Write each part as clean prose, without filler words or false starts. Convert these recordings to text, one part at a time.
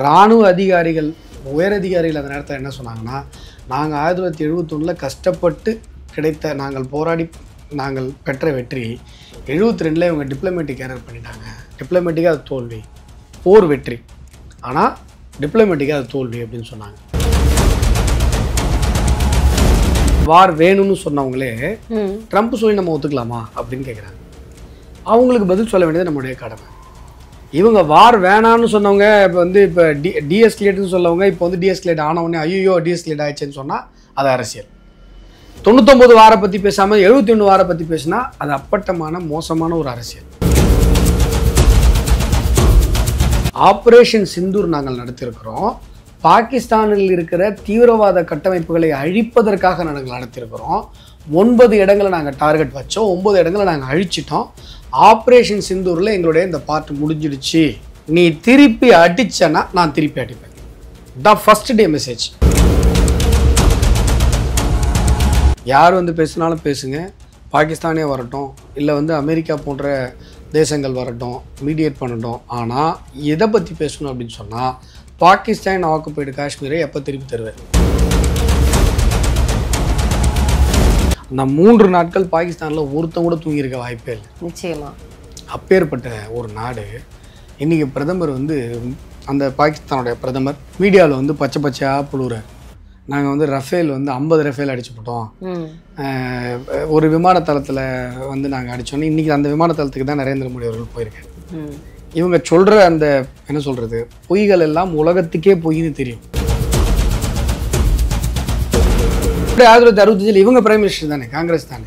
இராணுவ அதிகாரிகள் உயரதிகாரிகள் அந்த நேரத்தில் என்ன சொன்னாங்கன்னா, நாங்கள் 1971 கஷ்டப்பட்டு கிடைத்த நாங்கள் போராடி நாங்கள் பெற்ற வெற்றி 72 இவங்க டிப்ளமேட்டிக் எரர் பண்ணிட்டாங்க. டிப்ளமேட்டிக்காக அது தோல்வி, போர் வெற்றி, ஆனால் டிப்ளமேட்டிக்காக அது தோல்வி அப்படின்னு சொன்னாங்க. வார் வேணும்னு சொன்னவங்களே ட்ரம்ப் சொல்லி நம்ம ஒத்துக்கலாமா அப்படின்னு கேட்குறாங்க. அவங்களுக்கு பதில் சொல்ல வேண்டியது நம்மளுடைய கடமை. இவங்க வார் வேணான்னு சொன்னவங்க இப்போ டிஎஸ்கலேட்னு சொல்லவங்க இப்போ டிஎஸ்கலேட் ஆனவொடனே ஐயோ டிஎஸ்கலேட் ஆயிடுச்சுன்னு சொன்னால் அது அரசியல். 99 வாரை பற்றி பேசாமல் 71 வாரை பற்றி பேசினா அது அப்பட்டமான மோசமான ஒரு அரசியல். ஆப்ரேஷன் சிந்தூர் நாங்கள் நடத்தியிருக்கிறோம். பாகிஸ்தானில் இருக்கிற தீவிரவாத கட்டமைப்புகளை அழிப்பதற்காக நாங்கள் நடத்தியிருக்கிறோம். 9 இடங்களை நாங்கள் டார்கெட் வச்சோம், 9 இடங்களை நாங்கள் அழிச்சிட்டோம். ஆப்ரேஷன் சிந்தூரில் எங்களுடைய இந்த பார்ட் முடிஞ்சிடுச்சு, நீ திருப்பி அடிச்சனா நான் திருப்பி அடிப்பேன். தான் ஃபர்ஸ்ட் டே மெசேஜ். யார் பேசினாலும் பேசுங்க, பாகிஸ்தானே வரட்டும், இல்லை அமெரிக்கா போன்ற தேசங்கள் வரட்டும், மீடியேட் பண்ணட்டும். ஆனால் எதை பற்றி பேசணும் அப்படின்னு சொன்னால், பாகிஸ்தான் ஆக்குபைடு காஷ்மீரை எப்போ திருப்பி தருவேன். அந்த 3 நாட்கள் பாகிஸ்தானில் ஒருத்தன் கூட தூங்கியிருக்க வாய்ப்பே இல்லை. நிச்சயமா. அப்பேற்பட்ட ஒரு நாடு இன்றைக்கி பிரதமர் அந்த பாகிஸ்தானுடைய பிரதமர் மீடியாவில் பச்சை பச்சையாக புழுகிறார். நாங்கள் ரஃபேல் 50 ரஃபேல் அடிச்சு போட்டோம், ஒரு விமானத்தளத்தில் நாங்கள் அடித்தோன்னே இன்றைக்கி அந்த விமானத்தளத்துக்கு தான் நரேந்திர மோடி அவர்கள் போயிருக்காரு. இவங்க சொல்கிற அந்த என்ன சொல்கிறது பொய்கள் எல்லாம் உலகத்துக்கே பொய்ன்னு தெரியும். 1965 இவங்க பிரைம் மினிஸ்டர் தானே, காங்கிரஸ் தானே.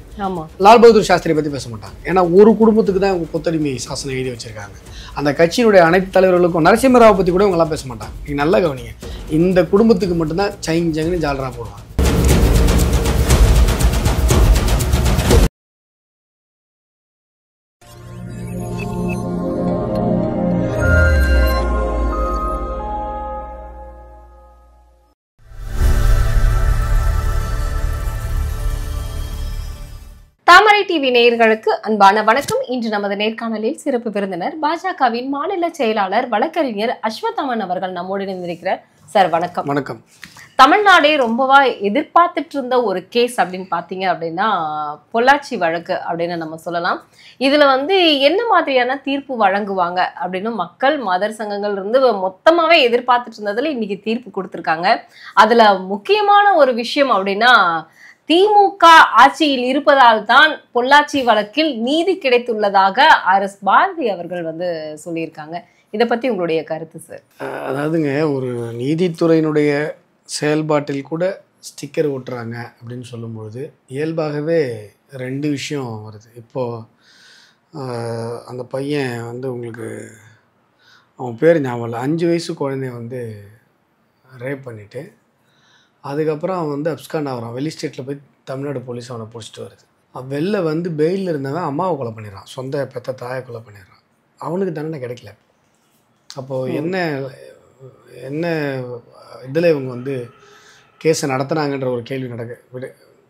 லால் பகதூர் சாஸ்திரி பற்றி பேச மாட்டாங்க. ஏன்னா ஒரு குடும்பத்துக்கு தான் இவங்க கொத்தடிமை சாசனம் எழுதி வச்சிருக்காங்க. அந்த கட்சியினுடைய அனைத்து தலைவர்களுக்கும் நரசிம்மராவை பற்றி கூட இவங்கெல்லாம் பேச மாட்டாங்க. நீங்கள் நல்லா கவனிங்க, இந்த குடும்பத்துக்கு மட்டும்தான் சைன் ஜங்னு ஜாலரா போடுவாங்க. தாமரை டிவி நேயர்களுக்கு அன்பான வணக்கம். இன்று நமது நேர்காணலில் சிறப்பு விருந்தினர் பாஜகவின் மாநில செயலாளர் வழக்கறிஞர் அஸ்வத்தாமன் அவர்கள் நம்மோடு இணைந்திருக்கிறார். சார் வணக்கம். வணக்கம். தமிழ்நாடே ரொம்பவா எதிர்பார்த்துட்டு இருந்த ஒரு கேஸ் அப்படின்னு பாத்தீங்க அப்படின்னா பொள்ளாச்சி வழக்கு அப்படின்னு நம்ம சொல்லலாம். இதுல என்ன மாதிரியான தீர்ப்பு வழங்குவாங்க அப்படின்னு மக்கள் மதர் சங்கங்கள் மொத்தமாவே எதிர்பார்த்துட்டு இருந்ததுல இன்னைக்கு தீர்ப்பு கொடுத்திருக்காங்க. அதுல முக்கியமான ஒரு விஷயம் அப்படின்னா, திமுக ஆட்சியில் இருப்பதால் தான் பொள்ளாச்சி வழக்கில் நீதி கிடைத்துள்ளதாக RS பாரதி அவர்கள் சொல்லியிருக்காங்க. இதை பத்தி உங்களுடைய கருத்து சார்? அதாவதுங்க, ஒரு நீதித்துறையினுடைய செயல்பாட்டில் கூட ஸ்டிக்கர் ஓட்டுறாங்க அப்படின்னு சொல்லும்பொழுது இயல்பாகவே 2 விஷயம் வருது. இப்போது அந்த பையன் உங்களுக்கு அவன் பேர் ஞாபகம் இல்லை, 5 வயசு குழந்தைய ரேப் பண்ணிவிட்டு அதுக்கப்புறம் அவன் அப்ஸ்காண்ட் ஆகிறான். வெளி ஸ்டேட்டில் போய் தமிழ்நாடு போலீஸ் அவனை பிடிச்சிட்டு வருது. வெளில பெயிலில் இருந்தவன் அம்மாவை கொலை பண்ணிடுறான், சொந்த பெத்த தாயை கொலை பண்ணிடுறான். அவனுக்கு தண்டனை கிடைக்கல. அப்போது என்ன இதில் இவங்க கேஸை நடத்துனாங்கன்ற ஒரு கேள்வி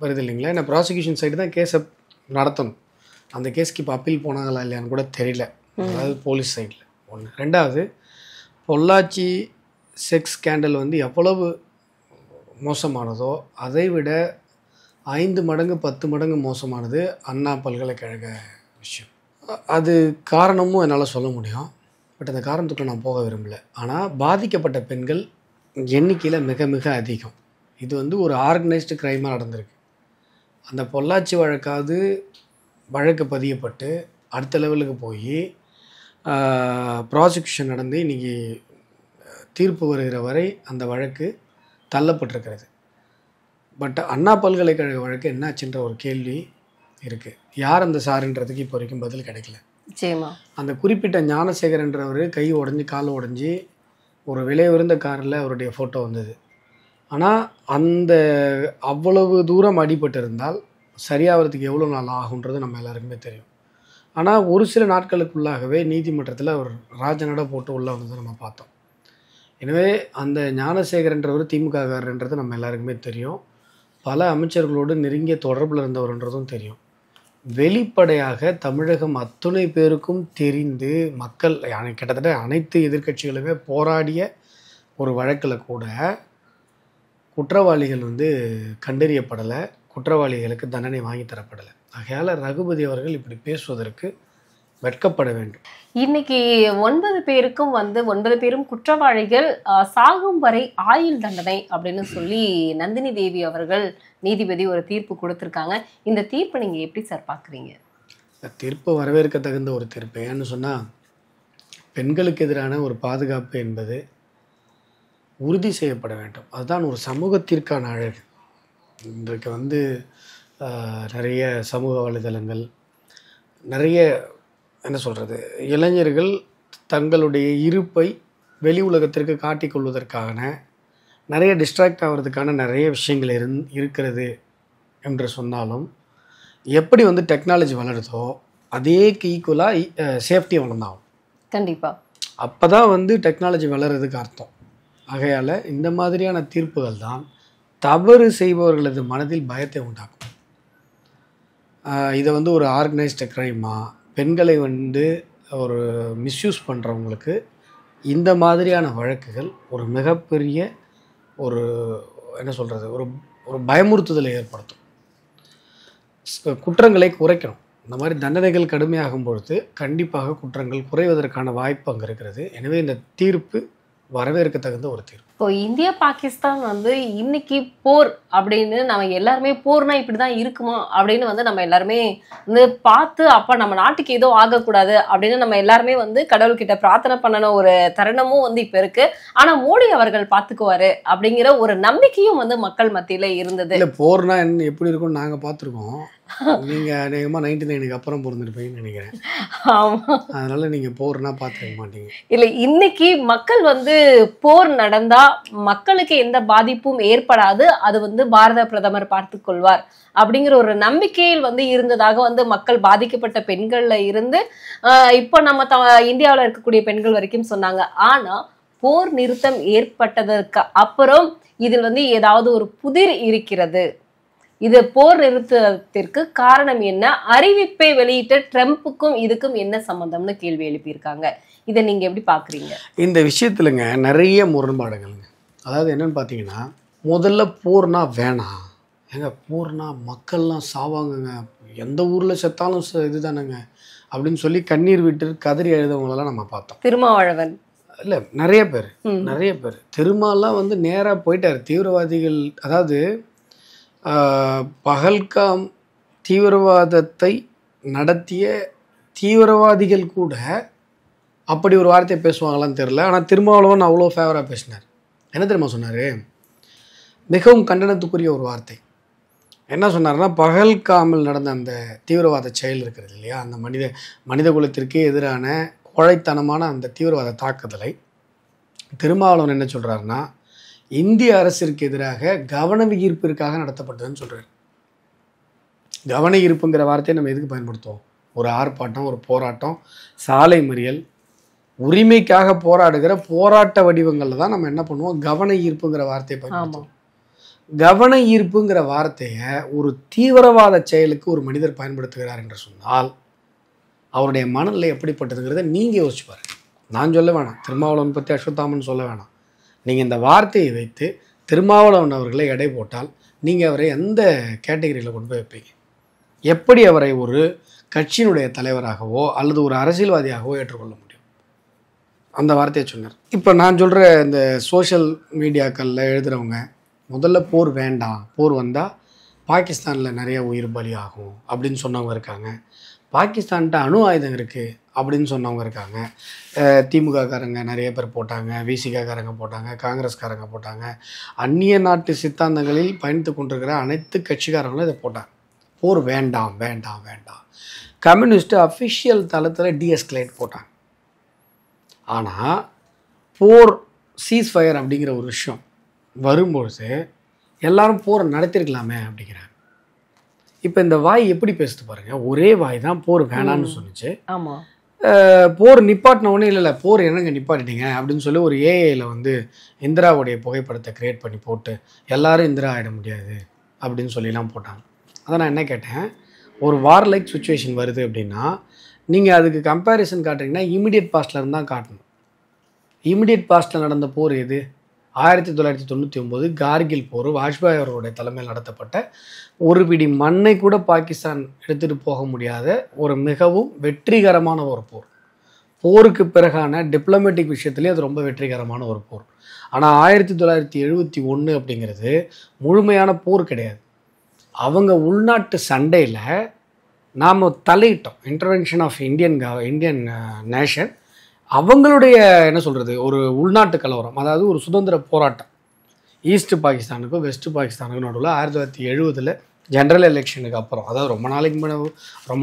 வருது இல்லைங்களா? ஏன்னா ப்ராசிக்யூஷன் சைடு தான் கேஸை நடத்தணும். அந்த கேஸுக்கு இப்போ அப்பீல் போனாங்களா இல்லையான்னு கூட தெரியல, அதாவது போலீஸ் சைடில். ஒன்று. 2வது, பொள்ளாச்சி செக்ஸ் ஸ்கேண்டல் எவ்வளவு மோசமானதோ அதை விட 5 மடங்கு 10 மடங்கு மோசமானது அண்ணா பல்கலைக்கழக விஷயம். அது காரணமும் என்னால் சொல்ல முடியும், பட் அந்த காரணத்துக்கு நான் போக விரும்பலை. ஆனால் பாதிக்கப்பட்ட பெண்கள் எண்ணிக்கையில் மிக மிக அதிகம். இது ஒரு ஆர்கனைஸ்டு க்ரைமாக நடந்திருக்கு. அந்த பொள்ளாச்சி வழக்காவது வழக்கு பதியப்பட்டு அடுத்த லெவலுக்கு போய் ப்ராசிக்யூஷன் நடந்து இன்றைக்கி தீர்ப்பு வருகிற வரை அந்த வழக்கு தள்ளப்பட்டிருக்கிறது. பட் அண்ணா பல்கலைக்கழக வழக்கு என்னாச்சுன்ற ஒரு கேள்வி இருக்குது. யார் அந்த சாருன்றதுக்கு இப்போ வரைக்கும் பதில் கிடைக்கல. அந்த குறிப்பிட்ட ஞானசேகரன்றவர் கை உடஞ்சி கால் உடஞ்சி ஒரு விலை உயர்ந்த காரில் அவருடைய ஃபோட்டோ வந்தது. ஆனால் அந்த அவ்வளவு தூரம் அடிபட்டு இருந்தால் சரியாகிறதுக்கு எவ்வளோ நாள் ஆகுன்றது நம்ம எல்லாருக்குமே தெரியும். ஆனால் ஒரு சில நாட்களுக்குள்ளாகவே நீதிமன்றத்தில் அவர் ராஜநடை போட்டு உள்ளே வந்ததை நம்ம பார்த்தோம். எனவே அந்த ஞானசேகரன்றவர் திமுககாரன்றது நம்ம எல்லாருக்குமே தெரியும். பல அமைச்சர்களோடு நெருங்கிய தொடர்பில் இருந்தவர்ன்றதும் தெரியும். வெளிப்படையாக தமிழகம் அத்துணை பேருக்கும் தெரிந்து மக்கள் கிட்டத்தட்ட அனைத்து எதிர்க்கட்சிகளுமே போராடிய ஒரு வழக்கில் கூட குற்றவாளிகள் வந்து கண்டறியப்படலை, குற்றவாளிகளுக்கு தண்டனை வாங்கி தரப்படலை. ஆகையால் ரகுபதி அவர்கள் இப்படி பேசுவதற்கு வெட்கப்பட வேண்டும். இன்னைக்கு 9 பேருக்கும் வந்து 9 பேரும் குற்றவாளிகள் சாகும் வரை ஆயுள் தண்டனை அப்படின்னு சொல்லி நந்தினி தேவி அவர்கள் நீதிபதி ஒரு தீர்ப்பு கொடுத்துருக்காங்க. இந்த தீர்ப்பை நீங்க எப்படி சார் பாக்குறீங்க? தீர்ப்பு வரவேற்க தகுந்த ஒரு தீர்ப்பு. ஏன்னு சொன்னால், பெண்களுக்கு எதிரான ஒரு பாதுகாப்பு என்பது உறுதி செய்யப்பட வேண்டும். அதுதான் ஒரு சமூகத்திற்கான அழகு. இன்றைக்கு வந்து நிறைய சமூக வலைதளங்கள், நிறைய என்ன சொல்கிறது, இளைஞர்கள் தங்களுடைய இருப்பை வெளி உலகத்திற்கு காட்டிக்கொள்வதற்கான நிறைய டிஸ்ட்ராக்ட் ஆகிறதுக்கான நிறைய விஷயங்கள் இருக்கிறது என்று சொன்னாலும், எப்படி வந்து டெக்னாலஜி வளருதோ அதே ஈக்குவலாக சேஃப்டி வளர்ந்தாகும். கண்டிப்பாக அப்போ தான் வந்து டெக்னாலஜி வளர்கிறதுக்கு அர்த்தம். ஆகையால் இந்த மாதிரியான தீர்ப்புகள் தான் தவறு செய்பவர்களது மனதில் பயத்தை உண்டாக்கும். இதை வந்து ஒரு ஆர்கனைஸ்டு க்ரைமாக, பெண்களை வந்து ஒரு மிஸ்யூஸ் பண்ணுறவங்களுக்கு இந்த மாதிரியான வழக்குகள் ஒரு மிகப்பெரிய ஒரு என்ன சொல்கிறது, ஒரு ஒரு பயமுறுத்துதலை ஏற்படுத்தும். குற்றங்களை குறைக்கணும். இந்த மாதிரி தண்டனைகள் கடுமையாகும் பொழுது கண்டிப்பாக குற்றங்கள் குறைவதற்கான வாய்ப்பு அங்கே இருக்கிறது. எனவே இந்த தீர்ப்பு வரவேற்க தகுந்த ஒரு தீர்ப்பு. இப்போ இந்தியா பாகிஸ்தான் வந்து இன்னைக்கு போர் அப்படின்னு நம்ம எல்லாருமே போர்னா இப்படிதான் இருக்குமா அப்படின்னு வந்து நம்ம எல்லாருமே வந்து பார்த்து, அப்ப நம்ம நாட்டுக்கு ஏதோ ஆகக்கூடாது அப்படின்னு நம்ம எல்லாருமே வந்து கடவுள்கிட்ட பிரார்த்தனை பண்ணன ஒரு தருணமும் வந்து இப்ப இருக்கு. ஆனா மோடி அவர்கள் பார்த்துக்குவாரு அப்படிங்கிற ஒரு நம்பிக்கையும் வந்து மக்கள் மத்தியில இருந்தது. இல்லை, போர்னா என்ன எப்படி இருக்கும்னு நாங்கள் பார்த்துருக்கோம். நீங்கள் அநேகமாக 99க்கு அப்புறம் பிறந்திருப்பீங்கன்னு நினைக்கிறேன். அதனால நீங்கள் போர்னா பார்த்துக்க மாட்டீங்க. இல்லை, இன்னைக்கு மக்கள் வந்து போர் நடந்தா மக்களுக்கு எந்த பாதிப்பும் ஏற்படாது, அது வந்து பாரத பிரதமர் பார்த்துக் கொள்வார் அப்படிங்கிற ஒரு நம்பிக்கையில் வந்து இருந்ததாக வந்து மக்கள் பாதிக்கப்பட்ட பெண்கள்ல இருந்து இப்போ நம்ம இந்தியாவில் இருக்கக்கூடிய பெண்கள் வரைக்கும் சொன்னாங்க. ஆனா போர் நிறுத்தம் ஏற்பட்டதற்கு அப்புறம் இதில் வந்து ஏதாவது ஒரு புதிர் இருக்கிறது. இது போர் நிறுத்தத்திற்கு காரணம் என்ன? அறிவிப்பை வெளியிட்ட ட்ரம்ப்புக்கும் இதுக்கும் என்ன சம்பந்தம்னு கேள்வி எழுப்பியிருக்காங்க. இதை நீங்க எப்படி பாக்குறீங்க? இந்த விஷயத்துலங்க நிறைய முரண்பாடுகள்ங்க. அதாவது என்னன்னு பார்த்தீங்கன்னா, முதல்ல போர்னா வேணாம், ஏங்க போர்னா மக்கள்லாம் சாவாங்கங்க, எந்த ஊரில் செத்தாலும் இதுதானங்க அப்படின்னு சொல்லி கண்ணீர் விட்டு கதறி எழுதவங்களெல்லாம் நம்ம பார்த்தோம். திருமாவளவன் இல்லை, நிறைய பேர் திருமாலாம் வந்து நேராக போயிட்டார். தீவிரவாதிகள், அதாவது பகல்காம் தீவிரவாதத்தை நடத்திய தீவிரவாதிகள் கூட அப்படி ஒரு வார்த்தையை பேசுவாங்களான்னு தெரில. ஆனால் திருமாவளவன் அவ்வளோ ஃபேவராக பேசினார். என்ன தெரியுமா சொன்னார்? மிகவும் கண்டனத்துக்குரிய ஒரு வார்த்தை. என்ன சொன்னார்னா, பகல்காமில் நடந்த அந்த தீவிரவாத செயல் இருக்கிறது இல்லையா, அந்த மனித குலத்திற்கே எதிரான கோழைத்தனமான அந்த தீவிரவாத தாக்குதலை திருமாவளவன் என்ன சொல்கிறாருன்னா, இந்திய அரசிற்கு எதிராக கவன ஈர்ப்பிற்காக நடத்தப்பட்டதுன்னு சொல்கிறார். கவன ஈர்ப்புங்கிற வார்த்தையை நம்ம எதுக்கு பயன்படுத்துவோம்? ஒரு ஆர்ப்பாட்டம், ஒரு போராட்டம், சாலை மறியல், உரிமைக்காக போராடுகிற போராட்ட வடிவங்களில் தான் நம்ம என்ன பண்ணுவோம்? கவன ஈர்ப்புங்கிற வார்த்தையை பயன்படுத்துவோம். கவன ஈர்ப்புங்கிற வார்த்தையை ஒரு தீவிரவாத செயலுக்கு ஒரு மனிதர் பயன்படுத்துகிறார் என்று சொன்னால் அவருடைய மனநிலை எப்படிப்பட்டதுங்கிறத நீங்கள் யோசிச்சு பாருங்க. நான் சொல்ல வேணாம், திருமாவளவன் பற்றி அஸ்வத்தாமன் சொல்ல வேணாம். நீங்கள் இந்த வார்த்தையை வைத்து திருமாவளவன் அவர்களை எடை போட்டால் நீங்கள் அவரை எந்த கேட்டகரியில் கொண்டு போய் வைப்பீங்க? எப்படி அவரை ஒரு கட்சியினுடைய தலைவராகவோ அல்லது ஒரு அரசியல்வாதியாகவோ ஏற்றுக்கொள்ள முடியும்? அந்த வார்த்தையை சொன்னார். இப்போ நான் சொல்கிற இந்த சோஷியல் மீடியாக்களில் எழுதுகிறவங்க முதல்ல போர் வேண்டாம், போர் வந்தால் பாகிஸ்தானில் நிறைய உயிர் பலி ஆகும் அப்படின்னு சொன்னவங்க இருக்காங்க. பாகிஸ்தான்கிட்ட அணு ஆயுதம் இருக்குது அப்படின்னு சொன்னவங்க இருக்காங்க. திமுககாரங்க நிறைய பேர் போட்டாங்க, விசிகாரங்க போட்டாங்க, காங்கிரஸ்காரங்க போட்டாங்க, அந்நிய நாட்டு சித்தாந்தங்களில் பயணித்து கொண்டிருக்கிற அனைத்து கட்சிக்காரங்களும் இதை போட்டாங்க. போர் வேண்டாம் வேண்டாம் வேண்டாம். கம்யூனிஸ்ட்டு அஃபிஷியல் தளத்தில் டீஎஸ்கலேட் போட்டாங்க. ஆனால் போர் சீஸ்ஃபயர் அப்படிங்கிற ஒரு விஷயம் வரும்பொழுது எல்லாரும் போரை நடத்திருக்கலாமே அப்படிங்கிறாங்க. இப்போ இந்த வாய் எப்படி பேசுது பாருங்க. ஒரே வாய் தான் போர் வேணான்னு சொன்னிச்சு. ஆமாம், போர் நிப்பாட்டின உடனே இல்லை போர் என்னங்க நிப்பாட்டிட்டீங்க அப்படின்னு சொல்லி ஒரு ஏஐயில் வந்து இந்திராவுடைய புகைப்படத்தை க்ரியேட் பண்ணி போட்டு எல்லாரும் இந்திரா ஆகிட முடியாது அப்படின்னு சொல்லிலாம் போட்டாங்க. அதை நான் என்ன கேட்டேன், ஒரு வார் லைக் சுச்சுவேஷன் வருது அப்படின்னா நீங்கள் அதுக்கு கம்பேரிசன் காட்டுறீங்கன்னா இமிடியட் பாஸ்டில் இருந்தால் காட்டணும். இமிடியட் பாஸ்டில் நடந்த போர் எது? 1999 கார்கில் போர் வாஜ்பாய் அவர்களுடைய தலைமையில் நடத்தப்பட்ட ஒரு பிடி மண்ணை கூட பாகிஸ்தான் எடுத்துகிட்டு போக முடியாத ஒரு மிகவும் வெற்றிகரமான ஒரு போர். போருக்கு பிறகான டிப்ளமேட்டிக் விஷயத்துலேயே அது ரொம்ப வெற்றிகரமான ஒரு போர். ஆனால் 1971 அப்படிங்கிறது முழுமையான போர் கிடையாது. அவங்க உள்நாட்டு சண்டையில் நாம் தலையிட்டோம். இன்டர்வென்ஷன் ஆஃப் இந்தியன் நேஷன், அவங்களுடைய என்ன சொல்கிறது, ஒரு உள்நாட்டு கலவரம், அதாவது ஒரு சுதந்திர போராட்டம். ஈஸ்ட் பாகிஸ்தானுக்கும் வெஸ்ட் பாகிஸ்தானுக்கும் நடுவில் 1970 ஜென்ரல் எலெக்ஷனுக்கு அப்புறம், அதாவது ரொம்ப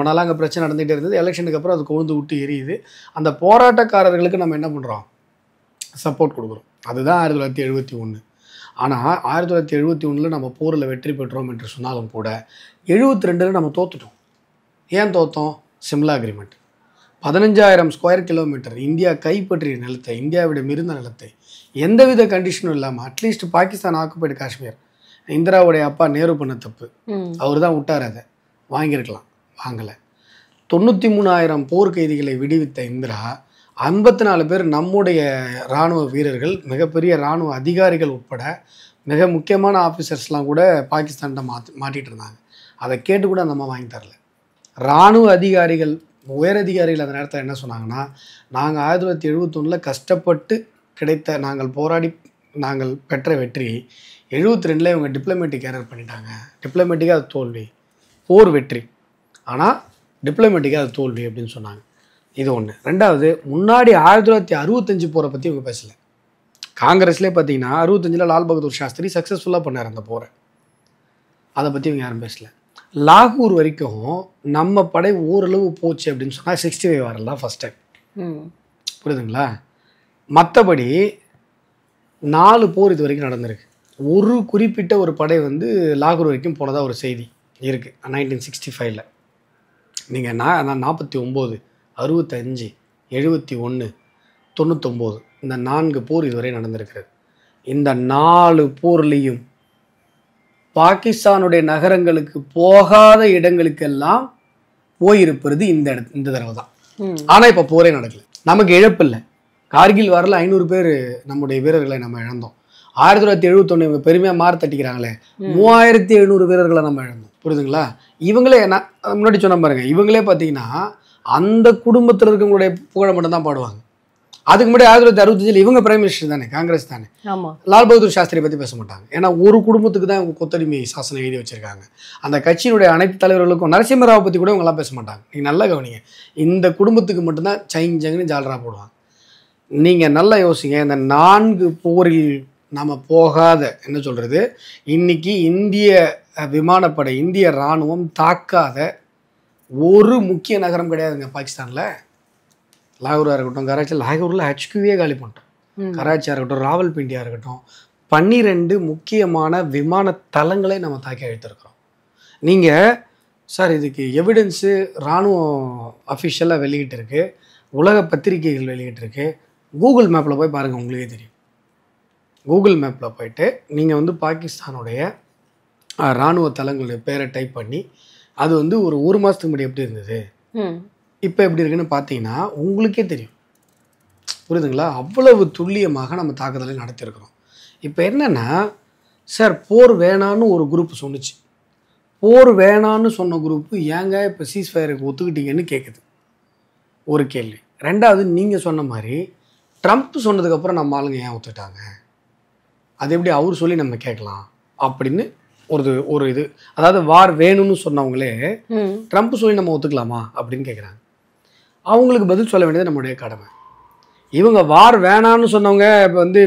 நாளாக அங்கே பிரச்சனை நடந்துகிட்டே இருந்தது. எலெக்ஷனுக்கு அப்புறம் அது கொழுந்து விட்டு எரியுது. அந்த போராட்டக்காரர்களுக்கு நம்ம என்ன பண்ணுறோம், சப்போர்ட் கொடுக்குறோம். அதுதான் 1971. ஆனால் 1971 நம்ம போரில் வெற்றி பெற்றோம் என்று சொன்னாலும் கூட 72 நம்ம தோத்துட்டோம். ஏன் தோத்தோம்? Shimla agreement. 15,000 square kilometre India கைப்பற்றிய நிலத்தை, இந்தியாவிடம் இருந்த நிலத்தை எந்தவித கண்டிஷனும் இல்லாமல், அட்லீஸ்ட் பாகிஸ்தான் ஆக்குபைடு காஷ்மீர் இந்திராவுடைய அப்பா நேரு பண்ண தப்பு, அவர் தான் விட்டார், அதை வாங்கியிருக்கலாம், வாங்கலை. 93,000 போர் கைதிகளை விடுவித்த இந்திரா 54 பேர் நம்முடைய இராணுவ வீரர்கள், மிகப்பெரிய இராணுவ அதிகாரிகள் உட்பட மிக முக்கியமான ஆஃபீஸர்ஸ்லாம் கூட பாகிஸ்தான்கிட்ட மாட்டிகிட்டு இருந்தாங்க. அதை கேட்டு கூட அந்த அம்மா வாங்கி தரல. இராணுவ அதிகாரிகள், உயரதிகாரிகள் அந்த நேரத்தில் என்ன சொன்னாங்கன்னா, நாங்கள் 1971 கஷ்டப்பட்டு கிடைத்த, நாங்கள் பெற்ற வெற்றி 72 இவங்க டிப்ளமேட்டிக் எரர் பண்ணிட்டாங்க. டிப்ளமேட்டிக்காக அது தோல்வி, போர் வெற்றி ஆனால் டிப்ளமேட்டிக்காக அது தோல்வி அப்படின்னு சொன்னாங்க. இது ஒன்று. ரெண்டாவது, முன்னாடி 1965 போரை பற்றி இவங்க பேசலை. காங்கிரஸ்லேயே பார்த்தீங்கன்னா 65 லால் பகதூர் சாஸ்திரி சக்ஸஸ்ஃபுல்லாக பண்ணார் அந்த போரை. அதை பற்றி இவங்க யாரும் பேசலை. லாகூர் வரைக்கும் நம்ம படை ஓரளவு போச்சு அப்படின்னு சொன்னால் 65 வாரில் தான் ஃபஸ்ட் டைம். புரியுதுங்களா? மற்றபடி 4 போர் இது வரைக்கும் நடந்திருக்கு. ஒரு குறிப்பிட்ட ஒரு படை லாகூர் வரைக்கும் போனதாக ஒரு செய்தி இருக்குது 1965. நீங்கள் 49, 65, 71, 99 இந்த 4 போர் இதுவரை நடந்திருக்கிறது. இந்த 4 போர்லேயும் பாகிஸ்தானுடைய நகரங்களுக்கு போகாத இடங்களுக்கெல்லாம் போயிருப்பது இந்த தடவை தான். ஆனால் இப்போ போரே நடக்கல, நமக்கு இழப்பு இல்லை. கார்கில் வாரில் 500 பேர் நம்முடைய வீரர்களை நம்ம இழந்தோம். 1971 இவங்க பெருமையாக மாறு தட்டிக்கிறாங்களே, 3700 வீரர்களை நம்ம இழந்தோம். புரியுதுங்களா? இவங்களே நான் முன்னாடி சொன்ன பாருங்க, இவங்களே பார்த்தீங்கன்னா அந்த குடும்பத்தில் இருக்கவங்களுடைய புகழை மட்டும் தான் பாடுவாங்க. அதுக்கு முன்னாடி 1965 இவங்க பிரைம் மினிஸ்டர் தானே, காங்கிரஸ் தானே. லால் பகதூர் சாஸ்திரி பற்றி பேச மாட்டாங்க. ஏன்னா ஒரு குடும்பத்துக்கு தான் இவங்க கொத்தடிமை சாசனம் எழுதி வச்சிருக்காங்க. அந்த கட்சியினுடைய அனைத்து தலைவர்களுக்கும், நரசிம்மராவை பற்றி கூட இவங்கெல்லாம் பேச மாட்டாங்க. நீங்கள் நல்லா கவனிங்க, இந்த குடும்பத்துக்கு மட்டும்தான் சைஞ்சங்கன்னு ஜாலரா போடுவாங்க. நீங்கள் நல்லா யோசிங்க, இந்த 4 போரில் நம்ம போகாத, என்ன சொல்கிறது, இன்னைக்கு இந்திய விமானப்படை, இந்திய இராணுவம் தாக்காத ஒரு முக்கிய நகரம் கிடையாதுங்க பாகிஸ்தானில். லாகூராக இருக்கட்டும், கராச்சி, லாகூரில் HQவே காலி பண்ணிட்டோம். கராச்சியாக இருக்கட்டும், ராவல்பிண்டியாக இருக்கட்டும், 12 முக்கியமான விமான தளங்களை நம்ம தாக்கி அழித்திருக்கிறோம். நீங்கள் சார் இதுக்கு எவிடன்ஸு இராணுவம் அஃபிஷியலாக வெளியிட்டு இருக்கு, உலக பத்திரிகைகள் வெளியிட்டிருக்கு. கூகுள் மேப்பில் போய் பாருங்கள், உங்களுக்கே தெரியும். கூகுள் மேப்பில் போயிட்டு நீங்கள் பாகிஸ்தானுடைய இராணுவ தளங்களுடைய பேரை டைப் பண்ணி, அது ஒரு 1 மாதத்துக்கு முன்னாடி எப்படி இருந்தது, இப்போ எப்படி இருக்குன்னு பார்த்தீங்கன்னா உங்களுக்கே தெரியும். புரியுதுங்களா? அவ்வளவு துல்லியமாக நம்ம தாக்குதலை நடத்தியிருக்கிறோம். இப்போ என்னென்னா, சார் போர் வேணான்னு ஒரு குரூப் சொன்னிச்சு. போர் வேணான்னு சொன்ன குரூப்பு ஏங்க இப்போ சீஸ்ஃபயருக்கு ஒத்துக்கிட்டீங்கன்னு கேட்குது, ஒரு கேள்வி. ரெண்டாவது, நீங்கள் சொன்ன மாதிரி ட்ரம்ப் சொன்னதுக்கப்புறம் நம்ம ஆளுங்க ஏன் ஒத்துக்கிட்டாங்க, அது எப்படி அவர் சொல்லி நம்ம கேட்கலாம் அப்படின்னு ஒரு இது. அதாவது வார் வேணும்னு சொன்னவங்களே ட்ரம்ப் சொல்லி நம்ம ஒத்துக்கலாமா அப்படின்னு கேட்குறாங்க. அவங்களுக்கு பதில் சொல்ல வேண்டியது நம்மளுடைய கடமை. இவங்க வார் வேணான்னு சொன்னவங்க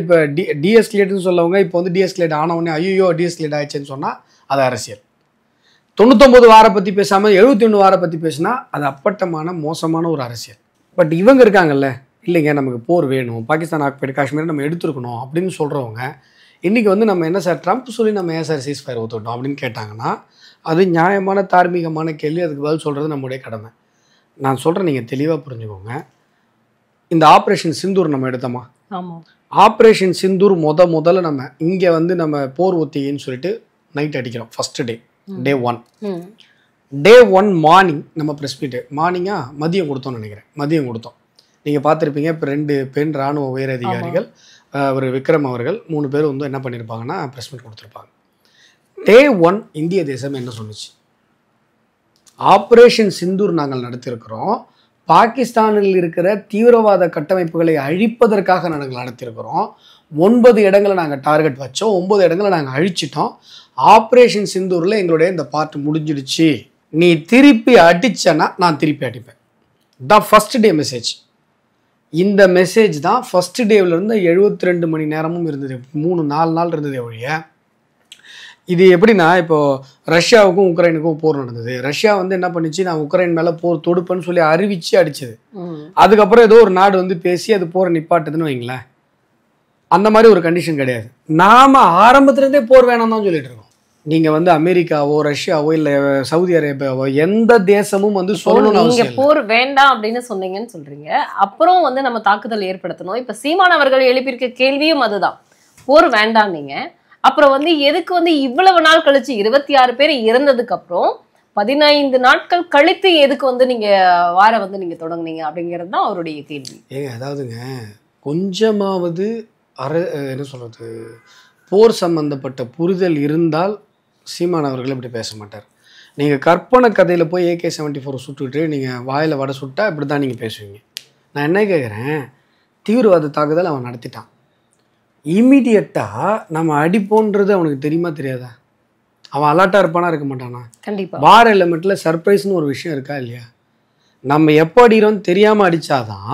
இப்போ டிஎஸ்கலேட்னு சொல்லவங்க இப்போ டிஎஸ்கலேட் ஆனவொடனே ஐயோ டிஎஸ்கலேட் ஆயிடுச்சுன்னு சொன்னால் அது அரசியல். 99 வாரை பற்றி பேசாமல் 71 வாரை பற்றி பேசினா அது அப்பட்டமான மோசமான ஒரு அரசியல். பட் இவங்க இருக்காங்கல்ல, இல்லைங்க நமக்கு போர் வேணும், பாகிஸ்தான் ஆக்குபைடு காஷ்மீர் நம்ம எடுத்துருக்கணும் அப்படின்னு சொல்கிறவங்க இன்றைக்கி நம்ம என்ன சார் ட்ரம்ப் சொல்லி நம்ம ஏன் சார் சீஸ்ஃபயர் ஒத்துக்கிட்டோம் அப்படின்னு கேட்டாங்கன்னா அது நியாயமான தார்மீகமான கேள்வி. அதுக்கு பதில் சொல்கிறது நம்முடைய கடமை. நான் சொல்கிறேன், நீங்கள் தெளிவாக புரிஞ்சுக்கோங்க. இந்த ஆப்ரேஷன் சிந்தூர் நம்ம எடுத்தோமா, ஆப்ரேஷன் சிந்தூர் முதல்ல நம்ம இங்கே நம்ம போர் ஒத்திகைன்னு சொல்லிட்டு நைட் அடிக்கிறோம். ஃபஸ்ட்டு டே 1 டே 1 மார்னிங் நம்ம ப்ரெஸ் மீட்டு மதியம் கொடுத்தோம்னு நினைக்கிறேன். மதியம் கொடுத்தோம். நீங்கள் பார்த்துருப்பீங்க, இப்போ 2 பெண் இராணுவ உயர் அதிகாரிகள் அவர் விக்ரம் அவர்கள் 3 பேர் வந்து என்ன பண்ணியிருப்பாங்கன்னா ப்ரெஸ் மீட் கொடுத்துருப்பாங்க. Day 1 இந்திய தேசம் என்ன சொன்னுச்சு? ஆப்ரேஷன் சிந்தூர் நாங்கள் நடத்தியிருக்கிறோம், பாகிஸ்தானில் இருக்கிற தீவிரவாத கட்டமைப்புகளை அழிப்பதற்காக நாங்கள் நடத்தியிருக்கிறோம். 9 இடங்களை நாங்கள் டார்கெட் வச்சோம், 9 இடங்களை நாங்கள் அழிச்சிட்டோம். ஆப்ரேஷன் சிந்தூரில் எங்களுடைய இந்த பார்ட் முடிஞ்சிடுச்சு, நீ திருப்பி அடிச்சனா நான் திருப்பி அடிப்பேன். தான் ஃபர்ஸ்ட் டே மெசேஜ். இந்த மெசேஜ் தான் ஃபர்ஸ்ட் டேவிலேருந்து 72 மணி நேரமும் இருந்தது, 3-4 நாள் இருந்தது ஒழிய. இது எப்படின்னா, இப்போது ரஷ்யாவுக்கும் உக்ரைனுக்கும் போர் நடந்தது. ரஷ்யா வந்து என்ன பண்ணிச்சு, நான் உக்ரைன் மேலே போர் தொடுப்பேன்னு சொல்லி அறிவிச்சு அடிச்சது. அதுக்கப்புறம் ஏதோ ஒரு நாடு வந்து பேசி அது போரை நிப்பாட்டுதுன்னு வைங்களேன். அந்த மாதிரி ஒரு கண்டிஷன் கிடையாது. நாம் ஆரம்பத்துலேருந்தே போர் வேணாம் தான் சொல்லிட்டு இருக்கோம். நீங்கள் வந்து அமெரிக்காவோ ரஷ்யாவோ இல்லை சவுதி அரேபியாவோ எந்த தேசமும் வந்து சொல்லணும்னு அவசியம் இல்லை. போர் வேண்டாம் அப்படின்னு சொன்னீங்கன்னு சொல்றீங்க, அப்புறம் வந்து நம்ம தாக்குதல் ஏற்படுத்தணும். இப்ப சீமான் அவர்கள் எழுப்பியிருக்க கேள்வியும் அதுதான், போர் வேண்டாம் நீங்க. அப்புறம் வந்து எதுக்கு வந்து இவ்வளவு நாள் கழிச்சு 26 பேர் இறந்ததுக்கு அப்புறம் 15 நாட்கள் கழித்து எதுக்கு வந்து நீங்க வார வந்து நீங்க தொடங்குனீங்க அப்படிங்கிறது தான் அவருடைய கேள்வி. ஏங்க அதாவதுங்க, கொஞ்சமாவது என்ன சொல்றது, போர் சம்பந்தப்பட்ட புரிதல் இருந்தால் சீமான் அவர்கள் இப்படி பேச மாட்டார். நீங்கள் கற்பனை கதையில் போய் AK-74 சுட்டுக்கிட்டு நீங்கள் வாயில் வடை சுட்டா இப்படி தான் நீங்கள் பேசுவீங்க. நான் என்ன கேட்குறேன், தீவிரவாத தாக்குதல் அவன் நடத்திட்டான், இமீடியட்டாக நம்ம அடிப்போன்றது அவனுக்கு தெரியுமா தெரியாதா? அவன் அலர்ட்டாக இருப்பானா இருக்க மாட்டானா? கண்டிப்பாக. வார் எலிமெண்ட்டில் சர்ப்ரைஸ்னு ஒரு விஷயம் இருக்கா இல்லையா? நம்ம எப்போ அடிக்கிறோன்னு தெரியாமல் அடித்தாதான்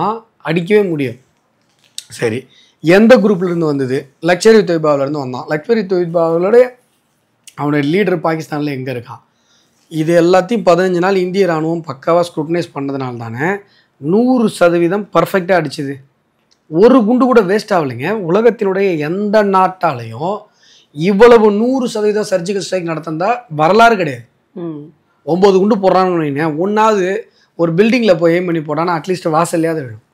அடிக்கவே முடியும். சரி, எந்த குரூப்லேருந்து வந்தது? லக்ஷர் இ தொய்பாவிலேருந்து வந்தான். லக்ஷர் இ தொய்பாவோடைய அவனுடைய லீடர் பாகிஸ்தானில் எங்கே இருக்கான்? இது எல்லாத்தையும் 15 நாள் இந்திய இராணுவம் பக்காவாக ஸ்க்ரூட்டனைஸ் பண்ணதுனால தானே 100% பர்ஃபெக்டாக அடிச்சுது. ஒரு குண்டு கூட வேஸ்ட் ஆகலைங்க. உலகத்தினுடைய எந்த நாட்டாலையும் இவ்வளவு 100% சர்ஜிக்கல் ஸ்ட்ரைக் நடத்தினா வரலாறு கிடையாது. 9 குண்டு போடுறான்னு ஒன்றாவது ஒரு பில்டிங்கில் போய் எய்ம் பண்ணி போடான்னா அட்லீஸ்ட் வாசல்லையாவது விழும்.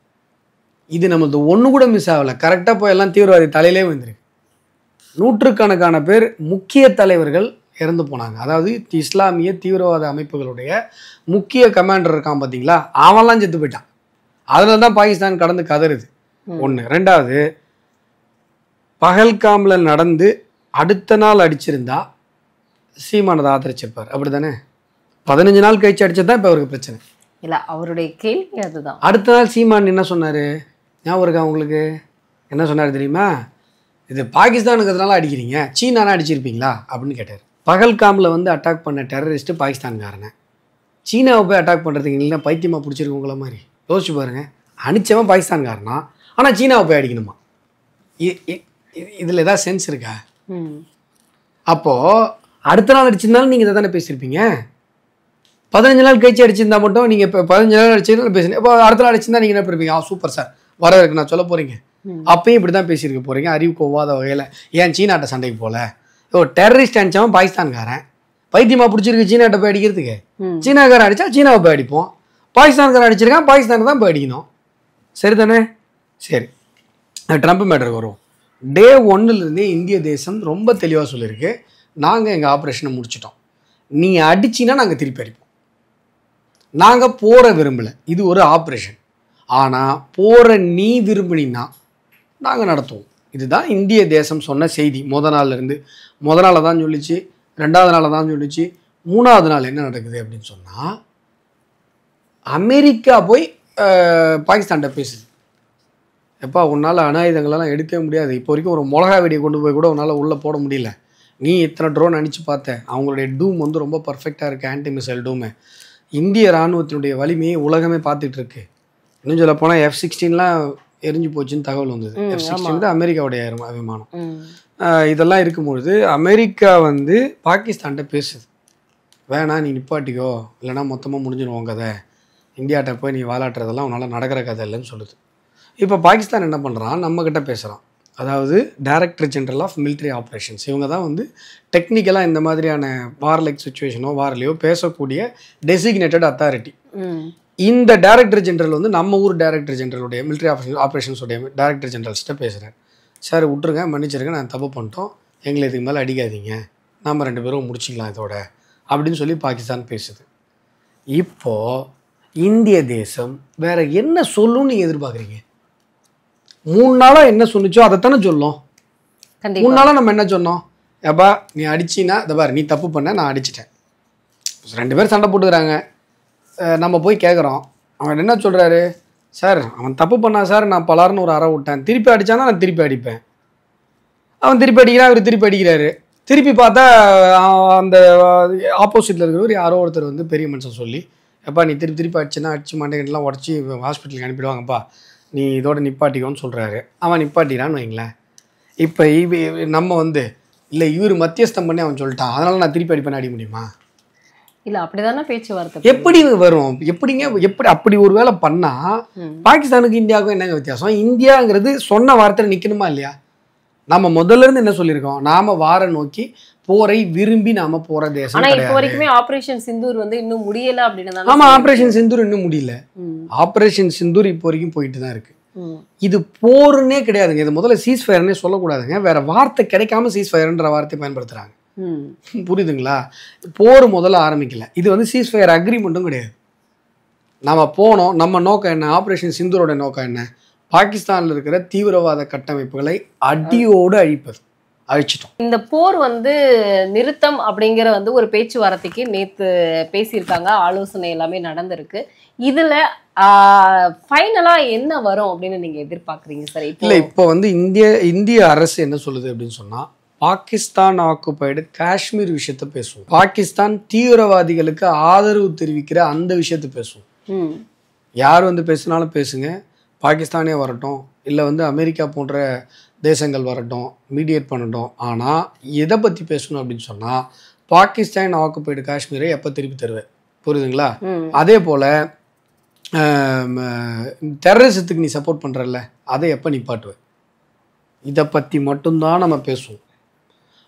இது நம்மளது ஒன்று கூட மிஸ் ஆகலை. கரெக்டாக போய் எல்லாம் தீவிரவாதி தலையிலே வந்துருக்கு. நூற்றுக்கணக்கான பேர் முக்கிய தலைவர்கள் இறந்து போனாங்க. அதாவது இஸ்லாமிய தீவிரவாத அமைப்புகளுடைய முக்கிய கமாண்டர் இருக்கான் பார்த்தீங்களா, அவன்லாம் செத்து போயிட்டான். அதில் தான் பாகிஸ்தான் கடந்து கதறுது. ஒன்று. ரெண்டாவது, பகல்காமில் நடந்து அடுத்த நாள் அடிச்சிருந்தா சீமானதை ஆதரிச்சிருப்பார், அப்படி தானே? 15 நாள் கழிச்சு அடிச்சது தான் இப்போ அவருக்கு பிரச்சனை இல்லை. அவருடைய கேள்வி அதுதான். அடுத்த நாள் சீமான் என்ன சொன்னார் ஞாபகம் இருக்கா உங்களுக்கு? என்ன சொன்னார் தெரியுமா? இது பாகிஸ்தானுங்கிறதுனால அடிக்கிறீங்க, சீனானா அடிச்சிருப்பீங்களா அப்படின்னு கேட்டார். பகல்காமில் வந்து அட்டாக் பண்ண டெரரிஸ்ட்டு பாகிஸ்தான்காரனை, சீனாவை போய் அட்டாக் பண்ணுறதுக்கு இல்லைன்னா பைத்தியமாக பிடிச்சிருக்கவங்கள மாதிரி யோசிச்சு பாருங்கள். அனுச்சவன் பாகிஸ்தான்காரனா, ஆனால் சீனாவை போய் அடிக்கணுமா? இதில் ஏதாவது சென்ஸ் இருக்கா? அப்போது அடுத்த நாள் அடிச்சிருந்தாலும் நீங்கள் இதை தானே பேசியிருப்பீங்க. 15 நாள் கழிச்சு அடிச்சிருந்தா மட்டும் நீங்கள் இப்போ 15 நாள் அடிச்சிருந்தாலும் பேசுறீங்க. இப்போ அடுத்த நாள் அடிச்சிருந்தா நீங்கள் என்ன பண்ணிருப்பீங்க? சூப்பர் சார், வர இருக்கு நான் சொல்ல போகிறீங்க. அப்பயும் இப்படி தான் பேசியிருக்க போகிறீங்க, அறிவுக்கு ஒவ்வாத வகையில். ஏன் சீனாட்ட சண்டைக்கு போகல? டெரரிஸ்ட் அடித்தவன் பாகிஸ்தான்காரன், பைத்தியமாக பிடிச்சிருக்கு சீனாட்ட போய் அடிக்கிறதுக்கு. சீனாக்காரன் அடித்தா சீனாவை போய் அடிப்போம், பாகிஸ்தான்காரன் அடிச்சிருக்கான் பாகிஸ்தானை தான் போய் அடிக்கணும். சரி தானே? சரி, ட்ரம்ப் மேட்டருக்கு வரும். Day 1 இந்திய தேசம் ரொம்ப தெளிவாக சொல்லியிருக்கு, நாங்கள் எங்கள் ஆப்ரேஷனை முடிச்சிட்டோம், நீ அடிச்சின்னா நாங்கள் திருப்பி அடிப்போம், நாங்கள் போகிற விரும்பலை, இது ஒரு ஆப்ரேஷன், ஆனால் போகிற நீ விரும்பினா நாங்கள் நடத்துவோம். இதுதான் இந்திய தேசம் சொன்ன செய்தி. முதல் நாளில் தான் சொல்லிச்சு, 2வது நாளில் தான் சொல்லிச்சு, 3வது நாள் என்ன நடக்குது அப்படின்னு சொன்னால், அமெரிக்கா போய் பாகிஸ்தான்கிட்ட பேசுது. எப்பா உன்னால் அனாயுதங்களெல்லாம் எடுக்கவே முடியாது, இப்போ வரைக்கும் ஒரு மிளகா வெடியை கொண்டு போய் கூட உன்னால் உள்ளே போட முடியல, நீ இத்தனை ட்ரோன் அடித்து பார்த்த, அவங்களுடைய டூம் வந்து ரொம்ப பர்ஃபெக்டாக இருக்குது, ஆன்டி மிசைல் டூமு. இந்திய இராணுவத்தினுடைய வலிமையை உலகமே பார்த்துட்டு இருக்கு. இன்னும் சொல்ல போனால் F-16லாம் எரிஞ்சு போச்சுன்னு தகவல் வந்தது. F-16 தான் அமெரிக்காவுடைய விமானம். இதெல்லாம் இருக்கும்பொழுது அமெரிக்கா வந்து பாகிஸ்தான்கிட்ட பேசுது, வேணாம் நீ நிப்பாட்டிக்கோ, இல்லைனா மொத்தமாக முடிஞ்சிடும் கதை, இந்தியாட்ட போய் நீ வாலாட்டுறதெல்லாம் உன்னால் நடக்கிற கதை இல்லைன்னு சொல்லுது. இப்போ பாகிஸ்தான் என்ன பண்ணுறான், நம்மக்கிட்ட பேசுகிறான். அதாவது director general of military operations, இவங்க தான் வந்து டெக்னிக்கலாக இந்த மாதிரியான வார்லைக் சுச்சுவேஷனோ வார்லையோ பேசக்கூடிய டெசிக்னேட்டட் அத்தாரிட்டி. இந்த டைரக்டர் ஜெனரல் வந்து நம்ம ஊர் டைரக்டர் ஜெனரலுடைய மிலிட்ரி ஆப்ரேஷன்ஸுடைய டைரக்டர் ஜெனரல்ஸ்கிட்ட பேசுகிறார். சார் விட்டுருங்க, மன்னிச்சிருங்க, நான் தப்பு பண்ணிட்டோம், எங்களை இதுக்கு மேலே அடிக்காதீங்க, நம்ம 2 பேரும் முடிச்சிக்கலாம் இதோட அப்படின்னு சொல்லி பாகிஸ்தான் பேசுது. இப்போது இந்திய தேசம் வேறு என்ன சொல்லுன்னு நீங்கள் எதிர்பார்க்குறீங்க? 3 நாளா என்ன சொன்னிச்சோ அதைத்தானே சொல்லும். 3 கண்டிப்பா. நாளா நம்ம என்ன சொன்னோம்? ஏப்பா நீ அடிச்சின்னா இதை பாரு, நீ தப்பு பண்ண, நான் அடிச்சிட்டேன். 2 பேர் சண்டை போட்டுக்கிறாங்க. நம்ம போய் கேட்குறோம். அவன் என்ன சொல்கிறாரு? சார் அவன் தப்பு பண்ணா சார், நான் பலார்னு ஒரு அறை விட்டேன், திருப்பி அடித்தானா நான் திருப்பி அடிப்பேன். அவன் திருப்பி அடிக்கிறான், அவர் திருப்பி அடிக்கிறாரு. திருப்பி பார்த்தா அந்த ஆப்போசிட்டில் இருக்கிறவர் யாரோ ஒருத்தர் வந்து பெரிய மனுஷன் சொல்லி, எப்பா நீ திருப்பி திருப்பி அடிச்சுன்னா அடிச்சு மண்டைகள்லாம் உடச்சி ஹாஸ்பிட்டலுக்கு அனுப்பிடுவாங்கப்பா, நீ இதோட நிப்பாட்டிக்கோன்னு சொல்கிறாரு. அவன் நிப்பாட்டிக்கிறான்னு வைங்களேன். இப்போ நம்ம வந்து இல்லை இவர் மத்தியஸ்தம் பண்ணி அவன் சொல்லிட்டான், அதனால நான் திருப்பி அடிப்பேன் அடிக்க முடியுமா? இல்ல அப்படிதானே பேச்சுவார்த்தை. எப்படி வரும்? எப்படிங்க? எப்படி அப்படி ஒரு வேலை பண்ணா பாகிஸ்தானுக்கு இந்தியாவுக்கும் என்னங்க வித்தியாசம்? இந்தியாங்கிறது சொன்ன வார்த்தையில் நிற்கணுமா இல்லையா? நம்ம முதல்ல இருந்து என்ன சொல்லியிருக்கோம்? நாம வார நோக்கி போரை விரும்பி நாம போற தேசம். ஆனா இப்போ வரைக்குமே ஆபரேஷன் சிந்தூர் வந்து இன்னும் முடியல அப்படின்னு. ஆமா, ஆபரேஷன் சிந்தூர் இன்னும் முடியல. ஆபரேஷன் சிந்தூர் இப்போ வரைக்கும் போயிட்டு தான் இருக்கு. இது போருன்னே கிடையாதுங்க. இது முதல்ல சீஸ்ஃபயர்னே சொல்லக்கூடாதுங்க. வேற வார்த்தை கிடைக்காம சீஸ்ஃபயர்ன்ற வார்த்தை பயன்படுத்துறாங்க. புரியுதுங்களா? போர் முதல்ல ஆரம்பிக்கல. இது வந்து சீஸ்ஃபயர் அக்ரிமெண்ட்டும் கிடையாது. நம்ம போனோம், நம்ம நோக்கம் என்ன? ஆபரேஷன் சிந்தூரோட நோக்கம் என்ன? பாகிஸ்தானில் இருக்கிற தீவிரவாத கட்டமைப்புகளை அடியோடு அழிச்சிட்டோம். இந்த போர் வந்து நிறுத்தம் அப்படிங்கிற வந்து ஒரு பேச்சுவார்த்தைக்கு நேத்து பேசியிருக்காங்க, ஆலோசனை எல்லாமே நடந்திருக்கு. இதுல ஃபைனலா என்ன வரும் அப்படின்னு நீங்க எதிர்பார்க்குறீங்க சார்? இல்லை, இப்போ வந்து இந்திய அரசு என்ன சொல்லுது அப்படின்னு சொன்னா, பாகிஸ்தான் ஆக்குபைடு காஷ்மீர் விஷயத்த பேசுவோம், பாகிஸ்தான் தீவிரவாதிகளுக்கு ஆதரவு தெரிவிக்கிற அந்த விஷயத்த பேசுவோம். யார் வந்து பேசினாலும் பேசுங்க, பாகிஸ்தானே வரட்டும், இல்லை வந்து அமெரிக்கா போன்ற தேசங்கள் வரட்டும், மீடியேட் பண்ணட்டும். ஆனால் எதை பற்றி பேசணும் அப்படின்னு சொன்னால், பாகிஸ்தான் ஆக்குபைடு காஷ்மீரை எப்போ திருப்பி தருவேன், புரியுதுங்களா? அதே போல் டெரரிசத்துக்கு நீ சப்போர்ட் பண்ணுறல்ல, அதை எப்போ நிப்பாட்டுவேன், இதை பற்றி மட்டும்தான் நம்ம பேசுவோம்.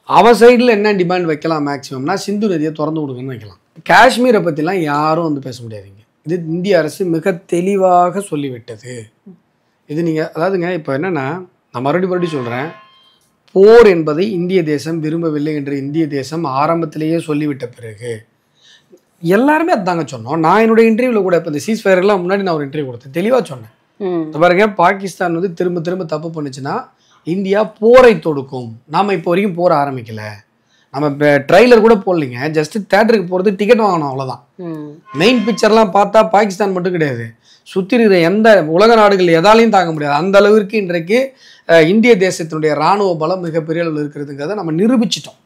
அவன் சைடில் என்ன டிமாண்ட் வைக்கலாம் மேக்ஸிமம்னா, சிந்து நதியை திறந்து கொடுங்கன்னு வைக்கலாம். காஷ்மீரை பற்றிலாம் யாரும் வந்து பேச முடியாதுங்க. இது இந்திய அரசு மிக தெளிவாக சொல்லிவிட்டது. இது நீங்கள் அதாவதுங்க, இப்போ என்னென்னா, நான் மறுபடியும் சொல்கிறேன், போர் என்பதை இந்திய தேசம் விரும்பவில்லை என்று இந்திய தேசம் ஆரம்பத்திலேயே சொல்லிவிட்ட பிறகு எல்லாருமே அதாங்க சொன்னோம். நான் என்னுடைய இன்டர்வியூவில் கூட இப்போ இந்த சீஸ்ஃபயர்லாம் முன்னாடி நான் ஒரு இன்டர்வியூ கொடுத்தேன், தெளிவாக சொன்னேன். பாருங்க, பாகிஸ்தான் வந்து திரும்ப திரும்ப தப்பு பண்ணுச்சுன்னா இந்தியா போரை தொடுக்கும். நாம் இப்போ வரைக்கும் போரை ஆரம்பிக்கலை. நம்ம இப்போ ட்ரைலர் கூட போடலைங்க, ஜஸ்ட் தேட்டருக்கு போகிறது டிக்கெட் வாங்கணும், அவ்வளோதான். மெயின் பிக்சர்லாம் பார்த்தா பாகிஸ்தான் மட்டும் கிடையாது, சுற்றி இருக்கிற எந்த உலக நாடுகள் எதாலையும் தாங்க முடியாது. அந்த அளவிற்கு இன்றைக்கு இந்திய தேசத்தினுடைய இராணுவ பலம் மிகப்பெரிய அளவில் இருக்கிறதுங்கிறத நம்ம நிரூபிச்சிட்டோம்.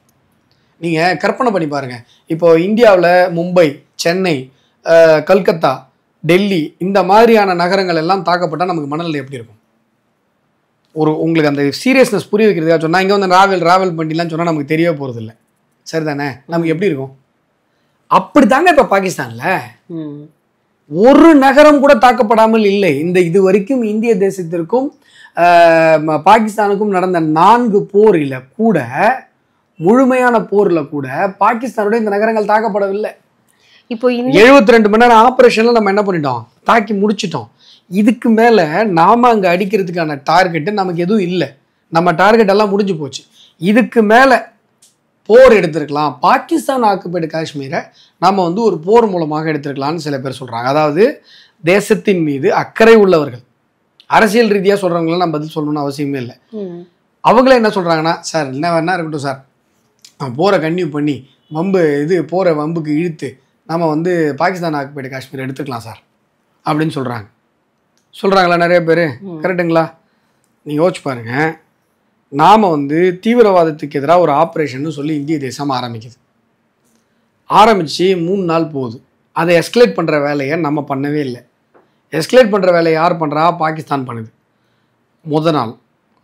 நீங்கள் கற்பனை பண்ணி பாருங்கள், இப்போ இந்தியாவில் மும்பை, சென்னை, கல்கத்தா, டெல்லி இந்த மாதிரியான நகரங்கள் எல்லாம் தாக்கப்பட்டால் நமக்கு மனநிலை எப்படி இருக்கும்? உங்களுக்கு அந்த சீரியஸ்னஸ் புரிய வைக்கிறதுக்காக சொன்னால், இங்கே வந்து ராவல் பண்ணிலாம் சொன்னால் நமக்கு தெரியவே போகிறது இல்லை, சரிதானே? நமக்கு எப்படி இருக்கும்? அப்படி தாங்க இப்போ பாகிஸ்தானில் ஒரு நகரம் கூட தாக்கப்படாமல் இல்லை. இது வரைக்கும் இந்திய தேசத்திற்கும் பாகிஸ்தானுக்கும் நடந்த 4 போரில் கூட, முழுமையான போரில் கூட பாகிஸ்தானுடைய இந்த நகரங்கள் தாக்கப்படவில்லை. இப்போ 72 மணி நேரம் ஆப்ரேஷன்ல நம்ம என்ன பண்ணிட்டோம்? தாக்கி முடிச்சிட்டோம். இதுக்கு மேலே நாம அங்கே அடிக்கிறதுக்கான டார்கெட்டு நமக்கு எதுவும் இல்லை. நம்ம டார்கெட் எல்லாம் முடிஞ்சு போச்சு. இதுக்கு மேலே போர் எடுத்திருக்கலாம், பாகிஸ்தான் ஆக்குபைடு காஷ்மீரை நம்ம வந்து ஒரு போர் மூலமாக எடுத்திருக்கலாம்னு சில பேர் சொல்கிறாங்க. அதாவது தேசத்தின் மீது அக்கறை உள்ளவர்கள், அரசியல் ரீதியாக சொல்கிறவங்களாம் நம்ம பதில் சொல்லணும்னு அவசியமே இல்லை. அவங்களே என்ன சொல்கிறாங்கன்னா, சார் என்ன வேணா இருக்கட்டும் சார், போரை கன்டினியூ பண்ணி போகிற வம்புக்கு இழுத்து நம்ம வந்து பாகிஸ்தான் ஆக்குபைடு காஷ்மீர் எடுத்துக்கலாம் சார் அப்படின்னு சொல்கிறாங்களா நிறைய பேர்? கரெக்டுங்களா? நீங்கள் யோசிச்சு பாருங்கள், நாம் வந்து தீவிரவாதத்துக்கு எதிராக ஒரு ஆப்ரேஷன் சொல்லி இந்திய தேசம் ஆரம்பிக்குது. ஆரம்பித்து 3 நாள் போகுது. அதை எஸ்கலேட் பண்ணுற வேலையை நம்ம பண்ணவே இல்லை. எஸ்கலேட் பண்ணுற வேலையை யார் பண்ணுறா? பாகிஸ்தான் பண்ணுது. முதல் நாள்,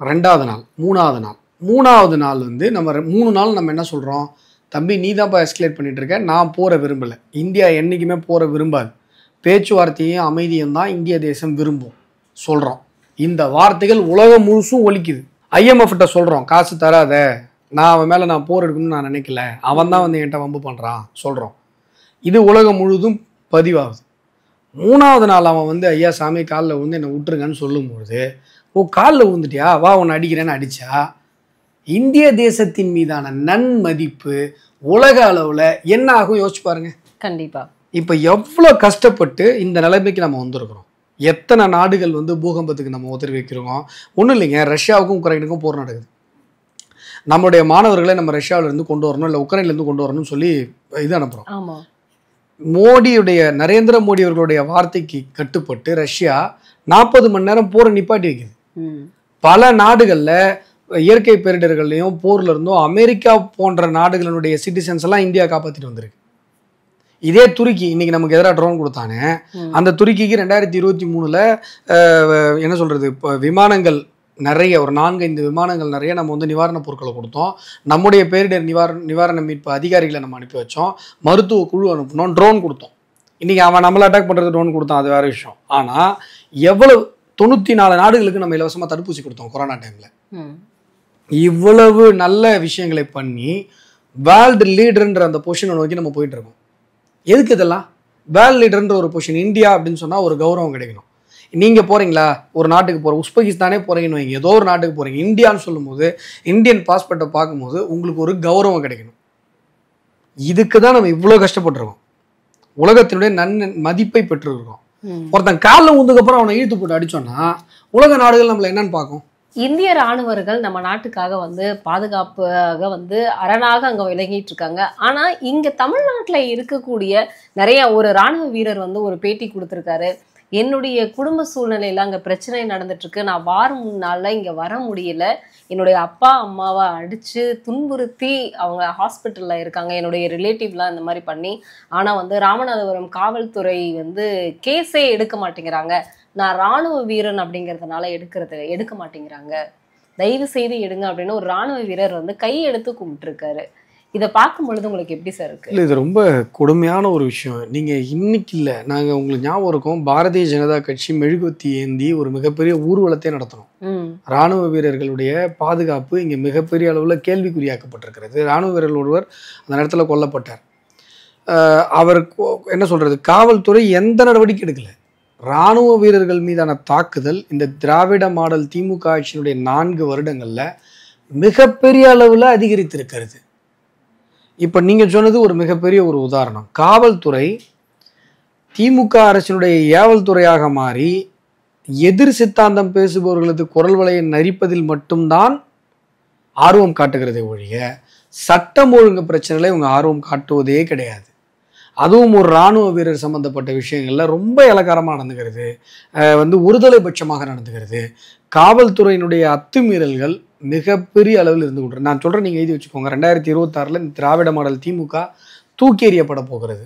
2வது நாள், 3வது நாள் வந்து நம்ம 3 நாள் நம்ம என்ன சொல்கிறோம்? தம்பி நீ தான்ப்பா எஸ்கலேட் பண்ணிட்டு இருக்க, நான் போரை விரும்பலை. இந்தியா என்றைக்குமே போரை விரும்பாது, பேச்சுவார்த்தையும் அமைதியும் தான் இந்திய தேசம் விரும்பும் சொல்கிறோம். இந்த வார்த்தைகள் உலகம் முழுசும் ஒலிக்குது. IMF-ட்ட சொல்கிறோம், காசு தராத, அவன் மேலே நான் போர் எடுக்கணும்னு நான் நினைக்கல, அவன் தான் வந்து என்கிட்ட வம்பு பண்ணுறான் சொல்கிறோம். இது உலகம் முழுதும் பதிவாகுது. 3வது நாள் அவன் வந்து ஐயா சாமி காலில் விழுந்து என்னை விட்டுருங்கன்னு சொல்லும்பொழுது, காலில் விழுந்துட்டியா, வா உன்னை அடிக்கிறேன்னு அடித்தா இந்திய தேசத்தின் மீதான நன்மதிப்பு உலக அளவில் என்ன ஆகும் யோசிச்சு பாருங்க. கண்டிப்பாக. இப்போ எவ்வளோ கஷ்டப்பட்டு இந்த நிலைமைக்கு நம்ம வந்திருக்கிறோம். எத்தனை நாடுகள் வந்து பூகம்பத்துக்கு நம்ம உதவி வைக்கிறோம். ஒன்றும் இல்லைங்க, ரஷ்யாவுக்கும் உக்ரைனுக்கும் போர் நடக்குது. நம்மளுடைய மாணவர்களை நம்ம ரஷ்யாவிலேருந்து கொண்டு வரணும், இல்லை உக்ரைன்லேருந்து கொண்டு வரணும்னு சொல்லி இது அனுப்புகிறோம். ஆமாம். நரேந்திர மோடி அவர்களுடைய வார்த்தைக்கு கட்டுப்பட்டு ரஷ்யா 40 மணி நேரம் போரை நிப்பாட்டி வைக்குது. பல நாடுகளில் இயற்கை பேரிடர்கள்லையும் போர்ல இருந்தும் அமெரிக்கா போன்ற நாடுகளுடைய சிட்டிசன்ஸ் எல்லாம் இந்தியா காப்பாற்றிட்டு வந்திருக்கு. இதே துருக்கி இன்னைக்கு நமக்கு எதிராக ட்ரோன் கொடுத்தானே, அந்த துருக்கிக்கு 2023 என்ன சொல்றது, இப்போ விமானங்கள் நிறைய, ஒரு 4-5 விமானங்கள் நிறைய நம்ம வந்து நிவாரணப் பொருட்களை கொடுத்தோம். நம்முடைய பேரிடர் நிவாரண மீட்பு அதிகாரிகளை நம்ம அனுப்பி வச்சோம், மருத்துவ குழு அனுப்பினோம், ட்ரோன் கொடுத்தோம். இன்னைக்கு அவன் நம்மளை அட்டாக் பண்ணுறது ட்ரோன் கொடுத்தான், அது வேற விஷயம். ஆனால் எவ்வளவு 94 நாடுகளுக்கு நம்ம இலவசமாக தடுப்பூசி கொடுத்தோம் கொரோனா டைமில். இவ்வளவு நல்ல விஷயங்களை பண்ணி வேர்ல்டு லீடர்ன்ற அந்த பொசிஷனை நோக்கி நம்ம போயிட்டு இருக்கோம். எதுக்கு இதெல்லாம்? வேர்ல்டு லீடர்ன்ற ஒரு பொசிஷன், இந்தியா அப்படின்னு சொன்னால் ஒரு கௌரவம் கிடைக்கணும். நீங்கள் போகிறீங்களா, ஒரு நாட்டுக்கு போகிற, உஸ்பெகிஸ்தானே போகிறீங்கன்னு வைங்க, ஏதோ ஒரு நாட்டுக்கு போகிறீங்க, இந்தியான்னு சொல்லும்போது இந்தியன் பாஸ்போர்ட்டை பார்க்கும்போது உங்களுக்கு ஒரு கௌரவம் கிடைக்கணும். இதுக்கு தான் நம்ம இவ்வளோ கஷ்டப்பட்டுருக்கோம், உலகத்தினுடைய மதிப்பை பெற்றிருக்கோம். ஒருத்தன் காலில் ஊந்துக்கப்புறம் அவனை இழுத்து போட்டு அடிச்சோன்னா உலக நாடுகள் நம்மளை என்னன்னு பார்க்கும்? இந்திய ராணுவர்கள் நம்ம நாட்டுக்காக வந்து பாதுகாப்பாக வந்து அரணாக அங்கே விளங்கிட்டு இருக்காங்க. ஆனால் இங்கே தமிழ்நாட்டில் இருக்கக்கூடிய நிறைய ஒரு ராணுவ வீரர் வந்து ஒரு பேட்டி கொடுத்துருக்காரு. என்னுடைய குடும்ப சூழ்நிலையில் அங்கே பிரச்சனை நடந்துட்டு இருக்கு, நான் வாரம் நாளில் இங்கே வர முடியல, என்னுடைய அப்பா அம்மாவை அடித்து துன்புறுத்தி அவங்க ஹாஸ்பிட்டலில் இருக்காங்க, என்னுடைய ரிலேட்டிவ்லாம் இந்த மாதிரி பண்ணி. ஆனால் வந்து ராமநாதபுரம் காவல்துறை வந்து கேஸே எடுக்க மாட்டேங்கிறாங்க, நான் ராணுவ வீரன் அப்படிங்கிறதுனால எடுக்க மாட்டேங்கிறாங்க, தயவு செய்து எடுங்க அப்படின்னு ஒரு ராணுவ வீரர் வந்து கையெடுத்து கும்பிட்டுருக்காரு. இதை பார்க்கும் பொழுது உங்களுக்கு எப்படி சார் இருக்கு? இல்லை, இது ரொம்ப கொடுமையான ஒரு விஷயம். நீங்கள் இன்னைக்கு இல்லை, நாங்கள் உங்களுக்கு ஞாபகம் இருக்கும், பாரதிய ஜனதா கட்சி மெழுகுவத்தி ஏந்தி ஒரு மிகப்பெரிய ஊர்வலத்தை நடத்தணும். ராணுவ வீரர்களுடைய பாதுகாப்பு இங்கே மிகப்பெரிய அளவில் கேள்விக்குறியாக்கப்பட்டிருக்கிறது. ராணுவ வீரர்கள் ஒருவர் அந்த நேரத்தில் கொல்லப்பட்டார். அவர் என்ன சொல்கிறது, காவல்துறை எந்த நடவடிக்கை எடுக்கலை. இராணுவ வீரர்கள் மீதான தாக்குதல் இந்த திராவிட மாடல் திமுக ஆட்சியினுடைய 4 வருடங்களில் மிகப்பெரிய அளவில் அதிகரித்திருக்கிறது. இப்போ நீங்கள் சொன்னது ஒரு மிகப்பெரிய ஒரு உதாரணம். காவல்துறை திமுக அரசினுடைய ஏவல் துறையாக மாறி எதிர் சித்தாந்தம் பேசுபவர்களது குரல் வலையை நரிப்பதில் மட்டும்தான் ஆர்வம் காட்டுகிறதே ஒழிய சட்டம் ஒழுங்கு பிரச்சனைகளை இவங்க ஆர்வம் காட்டுவதே கிடையாது. அதுவும் ஒரு இராணுவ வீரர் சம்பந்தப்பட்ட விஷயங்கள்ல ரொம்ப இலக்காரமாக நடந்துக்கிறது, வந்து ஒருதலை பட்சமாக நடந்துக்கிறது. காவல்துறையினுடைய அத்துமீறல்கள் மிகப்பெரிய அளவில் இருந்து கொண்டு, நான் சொல்கிறேன், நீங்கள் எழுதி வச்சுக்கோங்க, 2026 இந்த திராவிட மாடல் திமுக தூக்கி எறியப்பட போகிறது.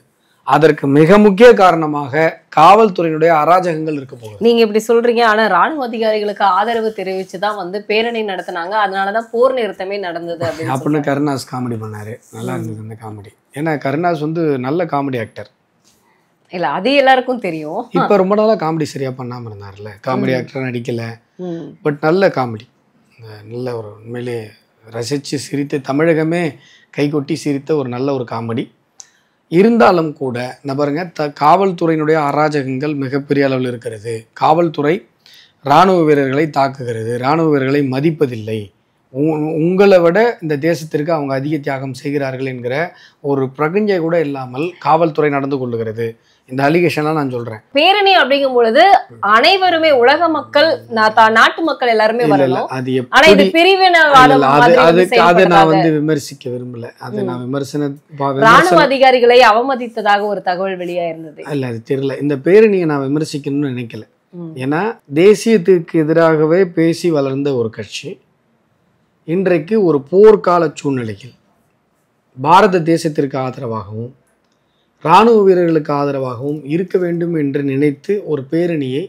அதற்கு மிக முக்கிய காரணமாக காவல்துறையினுடைய அராஜகங்கள் இருக்க போகுது. நீங்க இப்படி சொல்றீங்க, ஆனா ராணுவ அதிகாரிகளுக்கு ஆதரவு தெரிவிச்சுதான் வந்து பேரணி நடத்தினாங்க, அதனாலதான் போர் நிறுத்தமே நடந்தது அப்படின்னு கருணாஸ் காமெடி பண்ணாரு. நல்லா இருந்தது அந்த காமெடி. ஏன்னா கருணாஸ் வந்து நல்ல காமெடி ஆக்டர் இல்ல, அது எல்லாருக்கும் தெரியும். இப்ப ரொம்ப நாளா காமெடி சரியா பண்ணாம இருந்தார்ல, காமெடி ஆக்டர் நடிக்கல, பட் நல்ல காமெடி, நல்ல ஒரு உண்மையிலே ரசித்து சிரித்து தமிழகமே கைகொட்டி சிரித்த ஒரு நல்ல ஒரு காமெடி. இருந்தாலும் கூட நபருங்க, காவல்துறையினுடைய அராஜகங்கள் மிகப்பெரிய அளவில் இருக்கிறது. காவல்துறை இராணுவ வீரர்களை தாக்குகிறது, இராணுவ வீரர்களை மதிப்பதில்லை, உங்களை விட இந்த தேசத்திற்கு அவங்க அதிக தியாகம் செய்கிறார்கள் என்கிற ஒரு பிரகஞ்சை கூட இல்லாமல் காவல்துறை நடந்து கொள்ளுகிறது. இந்த அலிகேஷன்லாம் நான் சொல்றேன். பேரணி அப்படிங்கும் பொழுது அனைவருமே, உலக மக்கள், நாட்டு மக்கள் எல்லாருமே வரணும். அது ஆனா இது பிரிவினவாதம், அதை நான் வந்து விமர்சிக்க விரும்பல. அதை நான் ராணுவ அதிகாரிகளை அவமதித்ததாக ஒரு தகவல் வெளியா இருந்தது. இல்ல, அது தெரியல. இந்த பேரணியை நான் விமர்சிக்கணும்னு நினைக்கல. ஏன்னா தேசியத்துக்கு எதிராகவே பேசி வளர்ந்த ஒரு கட்சி இன்றைக்கு ஒரு போர்க்கால சூழ்நிலையில் பாரத தேசத்திற்கு ஆதரவாகவும் இராணுவ வீரர்களுக்கு ஆதரவாகவும் இருக்க வேண்டும் என்று நினைத்து ஒரு பேரணியை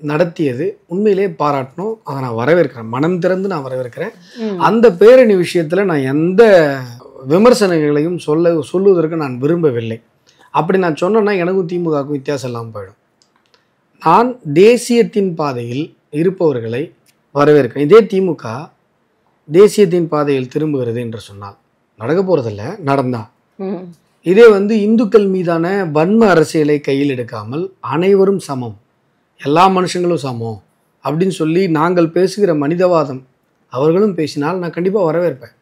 நடத்தியது உண்மையிலே பாராட்டணும். அதை நான் வரவேற்கிறேன், மனம் திறந்து நான் வரவேற்கிறேன். அந்த பேரணி விஷயத்தில் நான் எந்த விமர்சனங்களையும் சொல்லுவதற்கு நான் விரும்பவில்லை. அப்படி நான் சொன்னேன்னா எனக்கும் திமுகவுக்கும் வித்தியாசம் இல்லாமல் போயிடும். நான் தேசியத்தின் பாதையில் இருப்பவர்களை வரவேற்கிறேன். இதே திமுக தேசியத்தின் பாதையில் திரும்புகிறது என்று சொன்னால் நடக்க போகிறதில்ல, நடந்தா. இதே வந்து இந்துக்கள் மீதான வன்ம அரசியலை கையில் எடுக்காமல் அனைவரும் சமம், எல்லா மனுஷங்களும் சமம் அப்படின்னு சொல்லி நாங்கள் பேசுகிற மனிதவாதம் அவர்களும் பேசினால் நான் கண்டிப்பாக வரவேற்பேன்.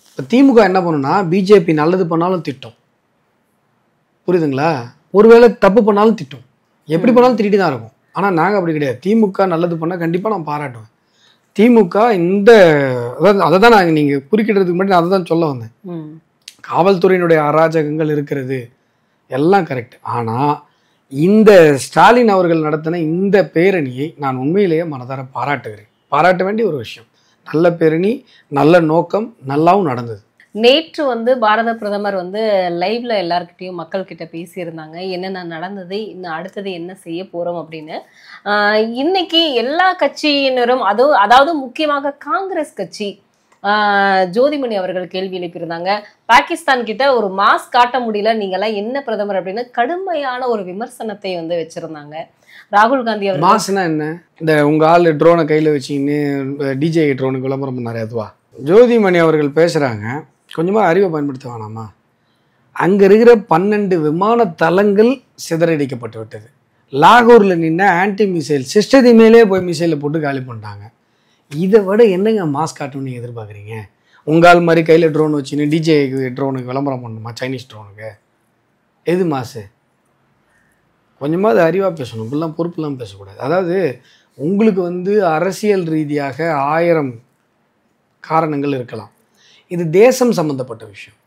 இப்போ திமுக என்ன பண்ணுன்னா, பிஜேபி நல்லது பண்ணாலும் திட்டம், புரியுதுங்களா, ஒருவேளை தப்பு பண்ணாலும் திட்டம், எப்படி பண்ணாலும் திருடி தான் இருக்கும். ஆனால் நாங்கள் அப்படி கிடையாது. திமுக நல்லது பண்ணால் கண்டிப்பாக நான் பாராட்டுவேன். திமுக இந்த அதை தான் நாங்கள் நீங்கள் குறுக்கிடுறதுக்கு முன்னாடி நான் அதை தான் சொல்ல வந்தேன். காவல்துறையினுடைய அராஜகங்கள் இருக்கிறது எல்லாம் கரெக்ட். ஆனால் இந்த ஸ்டாலின் அவர்கள் நடத்தின இந்த பேரணியை நான் உண்மையிலேயே மனதார பாராட்டுகிறேன். பாராட்ட வேண்டிய ஒரு விஷயம். நல்ல பேரணி, நல்ல நோக்கம், நல்லாவும் நடந்தது. நேற்று வந்து பாரத பிரதமர் வந்து லைவ்ல எல்லார்கிட்டையும் மக்கள் கிட்ட பேசியிருந்தாங்க, என்னென்ன நடந்தது, இன்னும் அடுத்தது என்ன செய்ய போறோம் அப்படின்னு. இன்னைக்கு எல்லா கட்சியினரும் அதாவது முக்கியமாக காங்கிரஸ் கட்சி ஜோதிமணி அவர்கள் கேள்வி எழுப்பியிருந்தாங்க. பாகிஸ்தான் கிட்ட ஒரு மாஸ் காட்ட முடியல, நீங்கெல்லாம் என்ன பிரதமர் அப்படின்னு கடுமையான ஒரு விமர்சனத்தை வந்து வச்சிருந்தாங்க. ராகுல் காந்தி அவர் மாஸ்னா என்ன, இந்த உங்க ஆள் ட்ரோனை கையில வச்சுக்கின்னு டிஜே ட்ரோனுக்கு விளம்பரம் பண்ணாரு அதுவா? ஜோதிமணி அவர்கள் பேசுறாங்க, கொஞ்சமா அறிவை பயன்படுத்த வேணாமா? அங்க இருக்கிற 12 விமான தளங்கள் சிதறடிக்கப்பட்டு விட்டது. லாகூர்ல நின்று ஆன்டி மிசைல் சிஸ்டத்தை மேலே போய் மிசைலை போட்டு காலி பண்ணிட்டாங்க. இதை விட என்னங்க மாஸ் காட்டணும்னு நீங்கள் எதிர்பார்க்குறீங்க? உங்கால் மாதிரி கையில் ட்ரோன் வச்சுன்னு டிஜே ட்ரோனுக்கு விளம்பரம் பண்ணணுமா? சைனீஸ் ட்ரோனுக்கு எது மாசு? கொஞ்சமாக அது அறிவாக பேசணும். இப்படிலாம் பொறுப்புலாம் பேசக்கூடாது. அதாவது உங்களுக்கு வந்து அரசியல் ரீதியாக 1000 காரணங்கள் இருக்கலாம். இது தேசம் சம்மந்தப்பட்ட விஷயம்.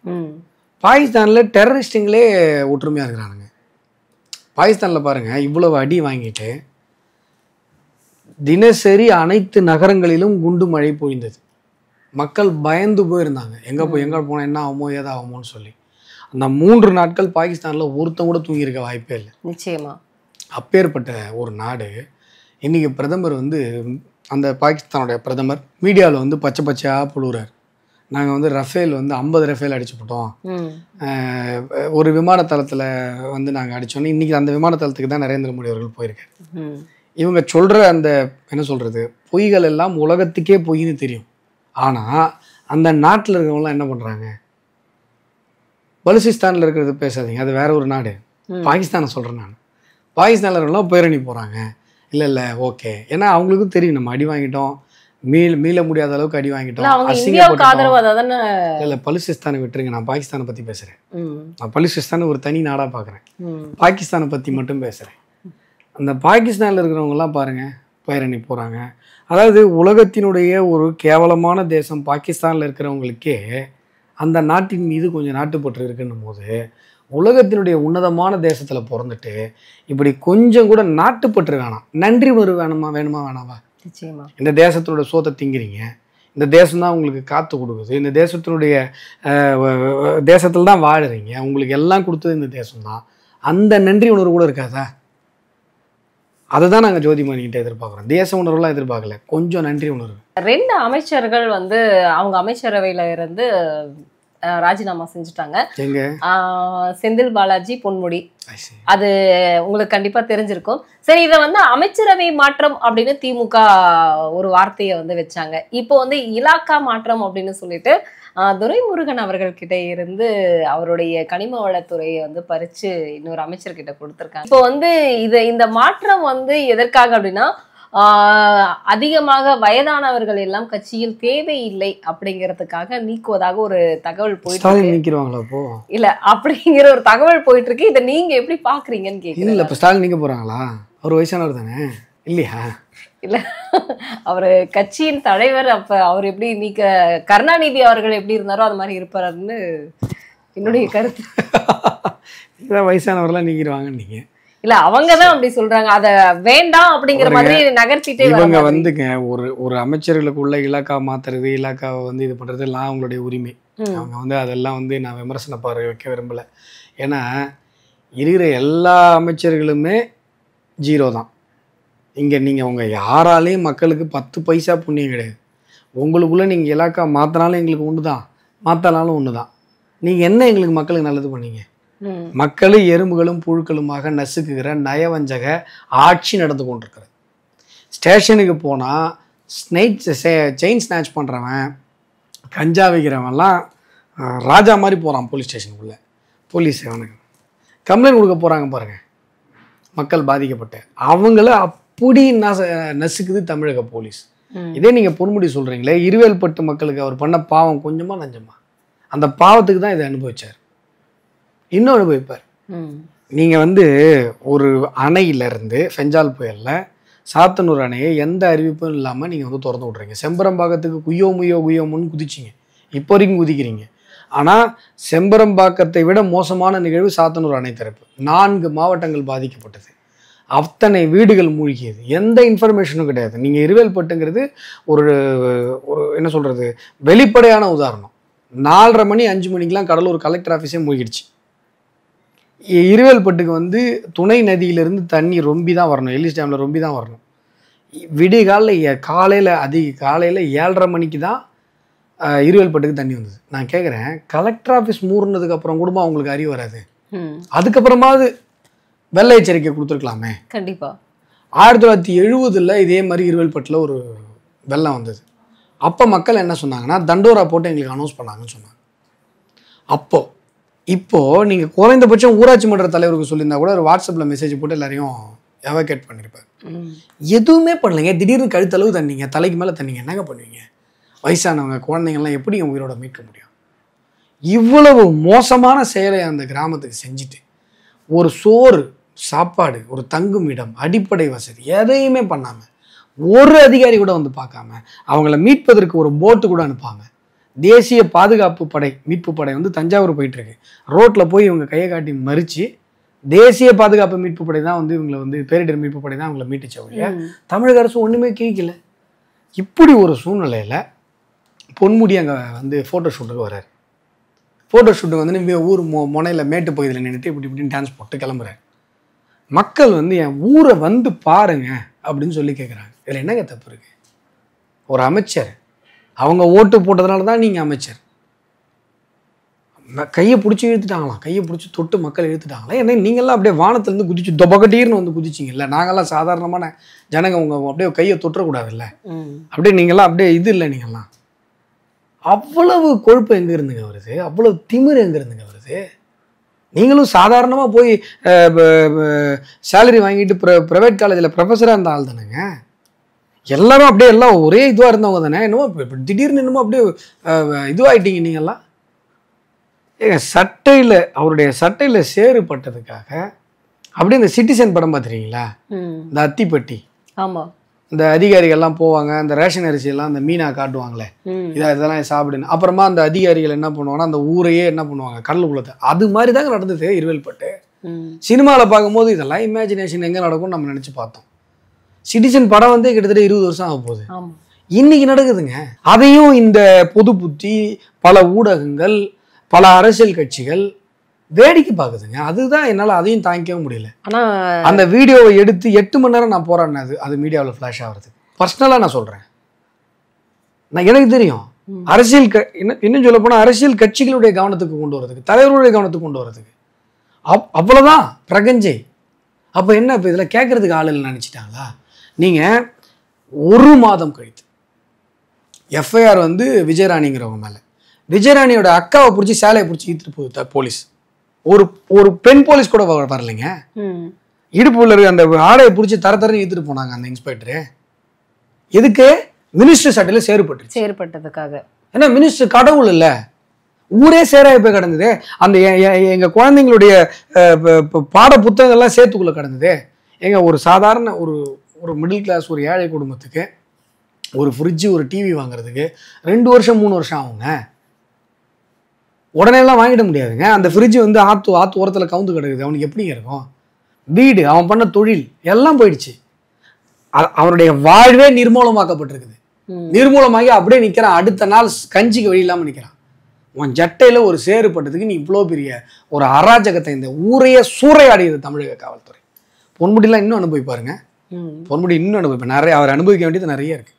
பாகிஸ்தானில் டெரரிஸ்டுங்களே ஒற்றுமையாக இருக்கிறானுங்க. பாகிஸ்தானில் பாருங்கள், இவ்வளவு அடி வாங்கிட்டு தினசரி அனைத்து நகரங்களிலும் குண்டு மழை பொழிந்தது. மக்கள் பயந்து போயிருந்தாங்க, எங்கே போனால் என்ன ஆகுமோ ஏதாகுமோன்னு சொல்லி. அந்த 3 நாட்கள் பாகிஸ்தானில் ஒருத்தன் கூட தூங்கியிருக்க வாய்ப்பே இல்லை. நிச்சயமா. அப்பேற்பட்ட ஒரு நாடு இன்னைக்கு பிரதமர் வந்து, அந்த பாகிஸ்தானுடைய பிரதமர் மீடியாவில் வந்து பச்சை பச்சையாக புழுறார். நாங்கள் வந்து ரஃபேல் வந்து 50 ரஃபேல் அடிச்சு போட்டோம், ஒரு விமானத்தளத்தில் வந்து நாங்கள் அடித்தோன்னே. இன்றைக்கி அந்த விமானத்தளத்துக்கு தான் நரேந்திர மோடி அவர்கள் போயிருக்காரு. இவங்க சொல்கிற அந்த என்ன சொல்கிறது பொய்கள் எல்லாம் உலகத்துக்கே பொய்ன்னு தெரியும். ஆனால் அந்த நாட்டில் இருக்கிறவங்களாம் என்ன பண்ணுறாங்க? பலுசிஸ்தானில் இருக்கிறது பேசாதீங்க, அது வேற ஒரு நாடு. பாகிஸ்தானை சொல்கிறேன் நான். பாகிஸ்தானில் இருக்கிறவங்களாம் பேரணி போகிறாங்க. இல்லை ஓகே, ஏன்னா அவங்களுக்கும் தெரியும் நம்ம அடி வாங்கிட்டோம், மீள முடியாத அளவுக்கு அடி வாங்கிட்டோம். இல்லை பலுசிஸ்தானை விட்டுருங்க, நான் பாகிஸ்தானை பற்றி பேசுகிறேன். நான் பலுசிஸ்தானை ஒரு தனி நாடாக பார்க்குறேன், பாகிஸ்தானை பற்றி மட்டும் பேசுகிறேன். அந்த பாகிஸ்தானில் இருக்கிறவங்கலாம் பாருங்கள் பேரணி போகிறாங்க. அதாவது உலகத்தினுடைய ஒரு கேவலமான தேசம் பாகிஸ்தானில் இருக்கிறவங்களுக்கே அந்த நாட்டின் மீது கொஞ்சம் நாட்டுப்பற்று இருக்குன்னும் போது, உலகத்தினுடைய உன்னதமான தேசத்தில் பிறந்துட்டு இப்படி கொஞ்சம் கூட நாட்டுப்பற்று வேணாம், நன்றி உணர்வு வேணுமா வேணாவா? நிச்சயமா. இந்த தேசத்தோட சோத்தை திங்கிறீங்க, இந்த தேசம் தான் உங்களுக்கு காற்று கொடுக்குது, இந்த தேசத்தினுடைய தேசத்தில் தான் வாழுறீங்க, உங்களுக்கு எல்லாம் கொடுத்தது இந்த தேசம்தான். அந்த நன்றி உணர்வு கூட இருக்காதா? அதை தான் நாங்கள் ஜோதிமணிகிட்ட எதிர்பார்க்குறோம். தேச உணர்வுலாம் எதிர்பார்க்கல, கொஞ்சம் நன்றி உணர்வு. 2 அமைச்சர்கள் வந்து அவங்க அமைச்சரவையில இருந்து ராஜினாமா செஞ்சுட்டாங்க. எங்க செந்தில் பாலாஜி, பொன்முடி. அது உங்களுக்கு கண்டிப்பா தெரிஞ்சிருக்கும். சரி, இதை வந்து அமைச்சரவை மாற்றம் அப்படின்னு திமுக ஒரு வார்த்தையை வந்து வச்சாங்க. இப்போ வந்து இலாக்கா மாற்றம் அப்படின்னு சொல்லிட்டு துரைமுருகன் அவர்கள் கிட்ட இருந்து அவருடைய கனிம வளத்துறையை வந்து பறிச்சு இன்னொரு அமைச்சர்கிட்ட கொடுத்துருக்காங்க. இப்போ வந்து இந்த மாற்றம் வந்து எதற்காக அப்படின்னா, அதிகமாக வயதானவர்கள் எல்லாம் கட்சியில் தேவையில்லை அப்படிங்கிறதுக்காக நீக்குவதாக ஒரு தகவல் போயிட்டு இருக்கு. இல்ல அப்படிங்கிற ஒரு தகவல் போயிட்டு இருக்கு. இதை நீங்க எப்படி பாக்குறீங்கன்னு கேக்குறீங்க. இல்ல இப்ப ஸ்டாலின் நீக்க போறாங்களா? அவர் வயசானவர் தானே இல்லையா? இல்ல அவரு கட்சியின் தலைவர். அப்ப அவர் எப்படி நீக்க, கருணாநிதி அவர்கள் எப்படி இருந்தாரோ அது மாதிரி இருப்பாருன்னு என்னுடைய கருத்து. வயசானவர்லாம் நீக்கிடுவாங்க நீங்க. இல்ல அவங்கதான் அப்படி சொல்றாங்க, அத வேண்டாம் அப்படிங்கிற மாதிரி நகர்த்திட்டே இவங்க வந்துங்க. ஒரு அமைச்சர்களுக்குள்ள இலாக்கா மாத்துறது, இலாக்காவை வந்து இது பண்றது எல்லாம் அவங்களுடைய உரிமை. அவங்க வந்து அதெல்லாம் வந்து நான் விமர்சன பார்வை வைக்க விரும்பல. ஏன்னா இருக்கிற எல்லா அமைச்சர்களுமே 0 தான். இங்கே நீங்கள் உங்கள் யாராலையும் மக்களுக்கு 10 பைசா புண்ணியம் கிடையாது. உங்களுக்குள்ளே நீங்கள் இலாக்கா மாற்றினாலும் எங்களுக்கு ஒன்று தான், மாற்றினாலும் ஒன்று தான். நீங்கள் என்ன எங்களுக்கு மக்களுக்கு நல்லது பண்ணீங்க? மக்களும் எறும்புகளும் புழுக்களுமாக நசுக்குகிற நயவஞ்சக ஆட்சி நடந்து கொண்டிருக்கிறது. ஸ்டேஷனுக்கு போனால் செயின் ஸ்நாச் பண்ணுறவன், கஞ்சா வைக்கிறவன்லாம் ராஜா மாதிரி போகிறான் போலீஸ் ஸ்டேஷனுக்குள்ளே. போலீஸ் அவனுக்கு கம்ப்ளைண்ட் கொடுக்க போகிறாங்க பாருங்கள், மக்கள் பாதிக்கப்பட்டு அவங்கள அப்படி நசுக்குது தமிழக போலீஸ். இதே நீங்கள் பொன்முடி சொல்கிறீங்களே, இருவேல்பட்டு மக்களுக்கு அவர் பண்ண பாவம் கொஞ்சமாக நஞ்சமா, அந்த பாவத்துக்கு தான் இதை அனுபவிச்சார், இன்னும் அனுபவிப்பார். நீங்கள் வந்து ஒரு அணையிலேருந்து ஃபெஞ்சால் புயலில் சாத்தனூர் அணையை எந்த அறிவிப்பும் இல்லாமல் நீங்கள் வந்து திறந்து விட்றீங்க. செம்பரம்பாக்கத்துக்கு குய்யோ முய்யோ குய்யோமுன்னு குதிச்சிங்க, இப்போ வரைக்கும் குதிக்கிறீங்க. ஆனால் செம்பரம்பாக்கத்தை விட மோசமான நிகழ்வு சாத்தனூர் அணை திறப்பு. 4 மாவட்டங்கள் பாதிக்கப்பட்டது, அத்தனை வீடுகள் மூழ்கியது, எந்த இன்ஃபர்மேஷனும் கிடையாது. நீங்கள் இருவேல்பட்டுங்கிறது ஒரு ஒரு என்ன சொல்கிறது, வெளிப்படையான உதாரணம். 4:30 மணி 5 மணிக்கெலாம் கடலூர் கலெக்டர் ஆஃபீஸே மூழ்கிடுச்சு. இருவேல்பட்டுக்கு வந்து துணை நதியிலிருந்து தண்ணி ரொம்பி தான் வரணும், எல்லிஸ் டேமில் ரொம்பி தான் வரணும். விடிகாலில் காலையில் 7:30 மணிக்கு தான் இருவேல்பட்டுக்கு தண்ணி வந்தது. நான் கேட்குறேன், கலெக்டர் ஆஃபீஸ் மூடினதுக்கு அப்புறம் கூட அவங்களுக்கு அறிவு வராது? அதுக்கப்புறமாவது வெள்ளை எச்சரிக்கை கொடுத்துருக்கலாமே. கண்டிப்பா 1970 இதே மாதிரி இருவேல்பட்டில் ஒரு வெள்ளம் வந்தது. அப்போ மக்கள் என்ன சொன்னாங்கன்னா, தண்டோரா போட்டு எங்களுக்கு அனௌன்ஸ் பண்ணாங்கன்னு சொன்னாங்க. இப்போது நீங்கள் குறைந்தபட்சம் ஊராட்சி மன்ற தலைவருக்கு சொல்லியிருந்தா கூட ஒரு வாட்ஸ்அப்பில் மெசேஜ் போட்டு எல்லாரையும் எவாக்கேட் பண்ணியிருப்பார். எதுவுமே பண்ணலைங்க. திடீர்னு கழுத்தளவு தண்ணீங்க, தலைக்கு மேலே தண்ணீங்க, என்னங்க பண்ணுவீங்க? வயசானவங்க குழந்தைங்கள்லாம் எப்படி உயிரோட மீட்க முடியும்? இவ்வளவு மோசமான செயலை அந்த கிராமத்துக்கு செஞ்சுட்டு ஒரு சோறு சாப்பாடு, ஒரு தங்கும் இடம், அடிப்படை வசதி எதையுமே பண்ணாமல், ஒரு அதிகாரி கூட வந்து பார்க்காம, அவங்கள மீட்பதற்கு ஒரு போட்டு கூட அனுப்பாம, தேசிய பாதுகாப்பு படை மீட்பு படை வந்து தஞ்சாவூர் போயிட்டுருக்கு, ரோட்டில் போய் இவங்க கையை காட்டி மறித்து தேசிய பாதுகாப்பு மீட்பு படை தான் வந்து இவங்களை வந்து பேரிடர் மீட்பு படை தான் அவங்கள மீட்டுச்சு. அவங்க தமிழக அரசு ஒன்றுமே கேட்கல. இப்படி ஒரு சூழ்நிலையில் பொன்முடி அங்கே வந்து ஃபோட்டோ ஷூட்டுக்கு வர்றாரு. ஃபோட்டோ ஷூட்டு வந்து ஊர் முனையில் மேட்டு பகுதியில் நின்றுட்டு இப்படின்னு டான்ஸ் போட்டு கிளம்புறாரு. மக்கள் வந்து என் ஊரை வந்து பாருங்க அப்படின்னு சொல்லி கேட்குறாங்க. இதில் என்னங்க தப்பு இருக்கு? ஒரு அமைச்சர், அவங்க ஓட்டு போட்டதுனால தான் நீங்கள் அமைச்சர். கையை பிடிச்சி இழுத்துட்டாங்களாம், கையை பிடிச்சி தொட்டு மக்கள் இழுத்துட்டாங்களா? ஏன்னா நீங்கள்லாம் அப்படியே வானத்துலேருந்து குதிச்சு தொபகட்டீர்னு வந்து குதிச்சிங்கல்ல. நாங்கள்லாம் சாதாரணமான ஜனங்க, உங்கள் அப்படியே கையை தொற்றக்கூடாதுல்ல. அப்படியே நீங்கள்லாம் அப்படியே இது இல்லை. நீங்கள்லாம் அவ்வளவு கொழுப்பு எங்கே இருந்துங்க வருது? அவ்வளவு திமிர் எங்கே இருந்துங்க வருது? நீங்களும் சாதாரணமாக போய் சேலரி வாங்கிட்டு ப்ரைவேட் காலேஜில் ப்ரொஃபஸராக இருந்த ஆள் தானேங்க. எல்லாரும் அப்படியே எல்லாம் ஒரே இதுவாக இருந்தவங்க தானே. என்னமோ திடீர்னு என்னமோ அப்படியே இதுவாகிட்டீங்க நீங்கள்லாம். ஏங்க சட்டையில், அவருடைய சட்டையில் சேறு பட்டதுக்காக அப்படியே இந்த சிட்டிசன் படம் பார்த்துருக்கீங்களா? இந்த அத்திப்பட்டி. ஆமாம், இந்த அதிகாரிகள்லாம் போவாங்க, அந்த ரேஷன் அரிசியெல்லாம் அந்த மீனா காட்டுவாங்களே, இதெல்லாம் சாப்பிடுன்னு. அப்புறமா அந்த அதிகாரிகள் என்ன பண்ணுவாங்கன்னா அந்த ஊரையே என்ன பண்ணுவாங்க, கடலுக்குள்ளத்தை. அது மாதிரி தாங்க நடந்தது இருவேல்பட்டு. சினிமாவில் பார்க்கும்போது இதெல்லாம் இமேஜினேஷன் எங்கே நடக்கும்னு நம்ம நினச்சி பார்த்தோம். சிட்டிசன் படம் வந்து கிட்டத்தட்ட 20 வருஷம் ஆக போகுது. இன்னைக்கு நடக்குதுங்க. அதையும் இந்த பொது புத்தி, பல ஊடகங்கள், பல அரசியல் கட்சிகள் வேடிக்கை பார்க்குதுங்க. அதுதான் என்னால் அதையும் தாங்கிக்கவே முடியல. ஆனால் அந்த வீடியோவை எடுத்து 8 மணி நேரம் நான் போராடினேன். அது மீடியாவில் ஃப்ளாஷ் ஆகிறது. பர்சனலாக நான் சொல்கிறேன். எனக்கு தெரியும் அரசியல் இன்னும் சொல்ல போனால் அரசியல் கட்சிகளுடைய கவனத்துக்கு கொண்டு வரதுக்கு, தலைவர்களுடைய கவனத்துக்கு கொண்டு வரதுக்கு அவ்வளோதான் பிரகஞ்சை. அப்போ என்ன, இப்போ இதில் கேட்குறதுக்கு ஆள் இல்லை நினச்சிட்டாங்களா? நீங்கள் 1 மாதம் கழித்து எஃப்ஐஆர் வந்து விஜயராணிங்கிறவங்க மேலே, விஜயராணியோட அக்காவை பிடிச்சி சேலையை பிடிச்சி ஈத்துட்டு போகுது போலீஸ். ஒரு பெண் போலீஸ் கூட வரலைங்க. இடுப்புல இருக்க அந்த ஆடையை பிடிச்சி தரன்னு ஈத்துட்டு போனாங்க அந்த இன்ஸ்பெக்டரு. எதுக்கு? மினிஸ்டர் சட்டையில சேறுபட்டதுக்காக. ஏன்னா மினிஸ்டர் கடவுள் இல்லை, ஊரே சேராய் போய் கிடந்தது. அந்த எங்க குழந்தைங்களுடைய பாட புத்தகங்கள்லாம் சேத்துக்குள்ள கிடந்தது. எங்க ஒரு சாதாரண ஒரு மிடில் கிளாஸ், ஒரு ஏழை குடும்பத்துக்கு ஒரு ஃப்ரிட்ஜு, ஒரு டிவி வாங்குறதுக்கு 2 வருஷம் 3 வருஷம் ஆகுங்க. உடனே எல்லாம் வாங்கிட முடியாதுங்க. அந்த ஃப்ரிட்ஜ் வந்து ஆத்து ஓரத்தில் கவுந்து கிடக்குது. அவனுக்கு எப்படிங்க இருக்கும்? வீடு, அவன் பண்ண தொழில் எல்லாம் போயிடுச்சு. அவனுடைய வாழ்வே நிர்மூலமாக்கப்பட்டிருக்குது. நிர்மூலமாகி அப்படியே நிற்கிறான். அடுத்த நாள் கஞ்சிக்கு வழி இல்லாமல் நிற்கிறான். உன் ஜட்டையில் ஒரு சேறுபட்டதுக்கு நீ இவ்வளோ பெரிய ஒரு அராஜகத்தை, இந்த ஊரையே சூறையாடியது தமிழக காவல்துறை. பொன்முடிலாம் இன்னும் அனுபவிப்பாருங்க. பொன்முடி இன்னும் அனுபவிப்பார். நிறைய அவர் அனுபவிக்க வேண்டியது நிறைய இருக்கு.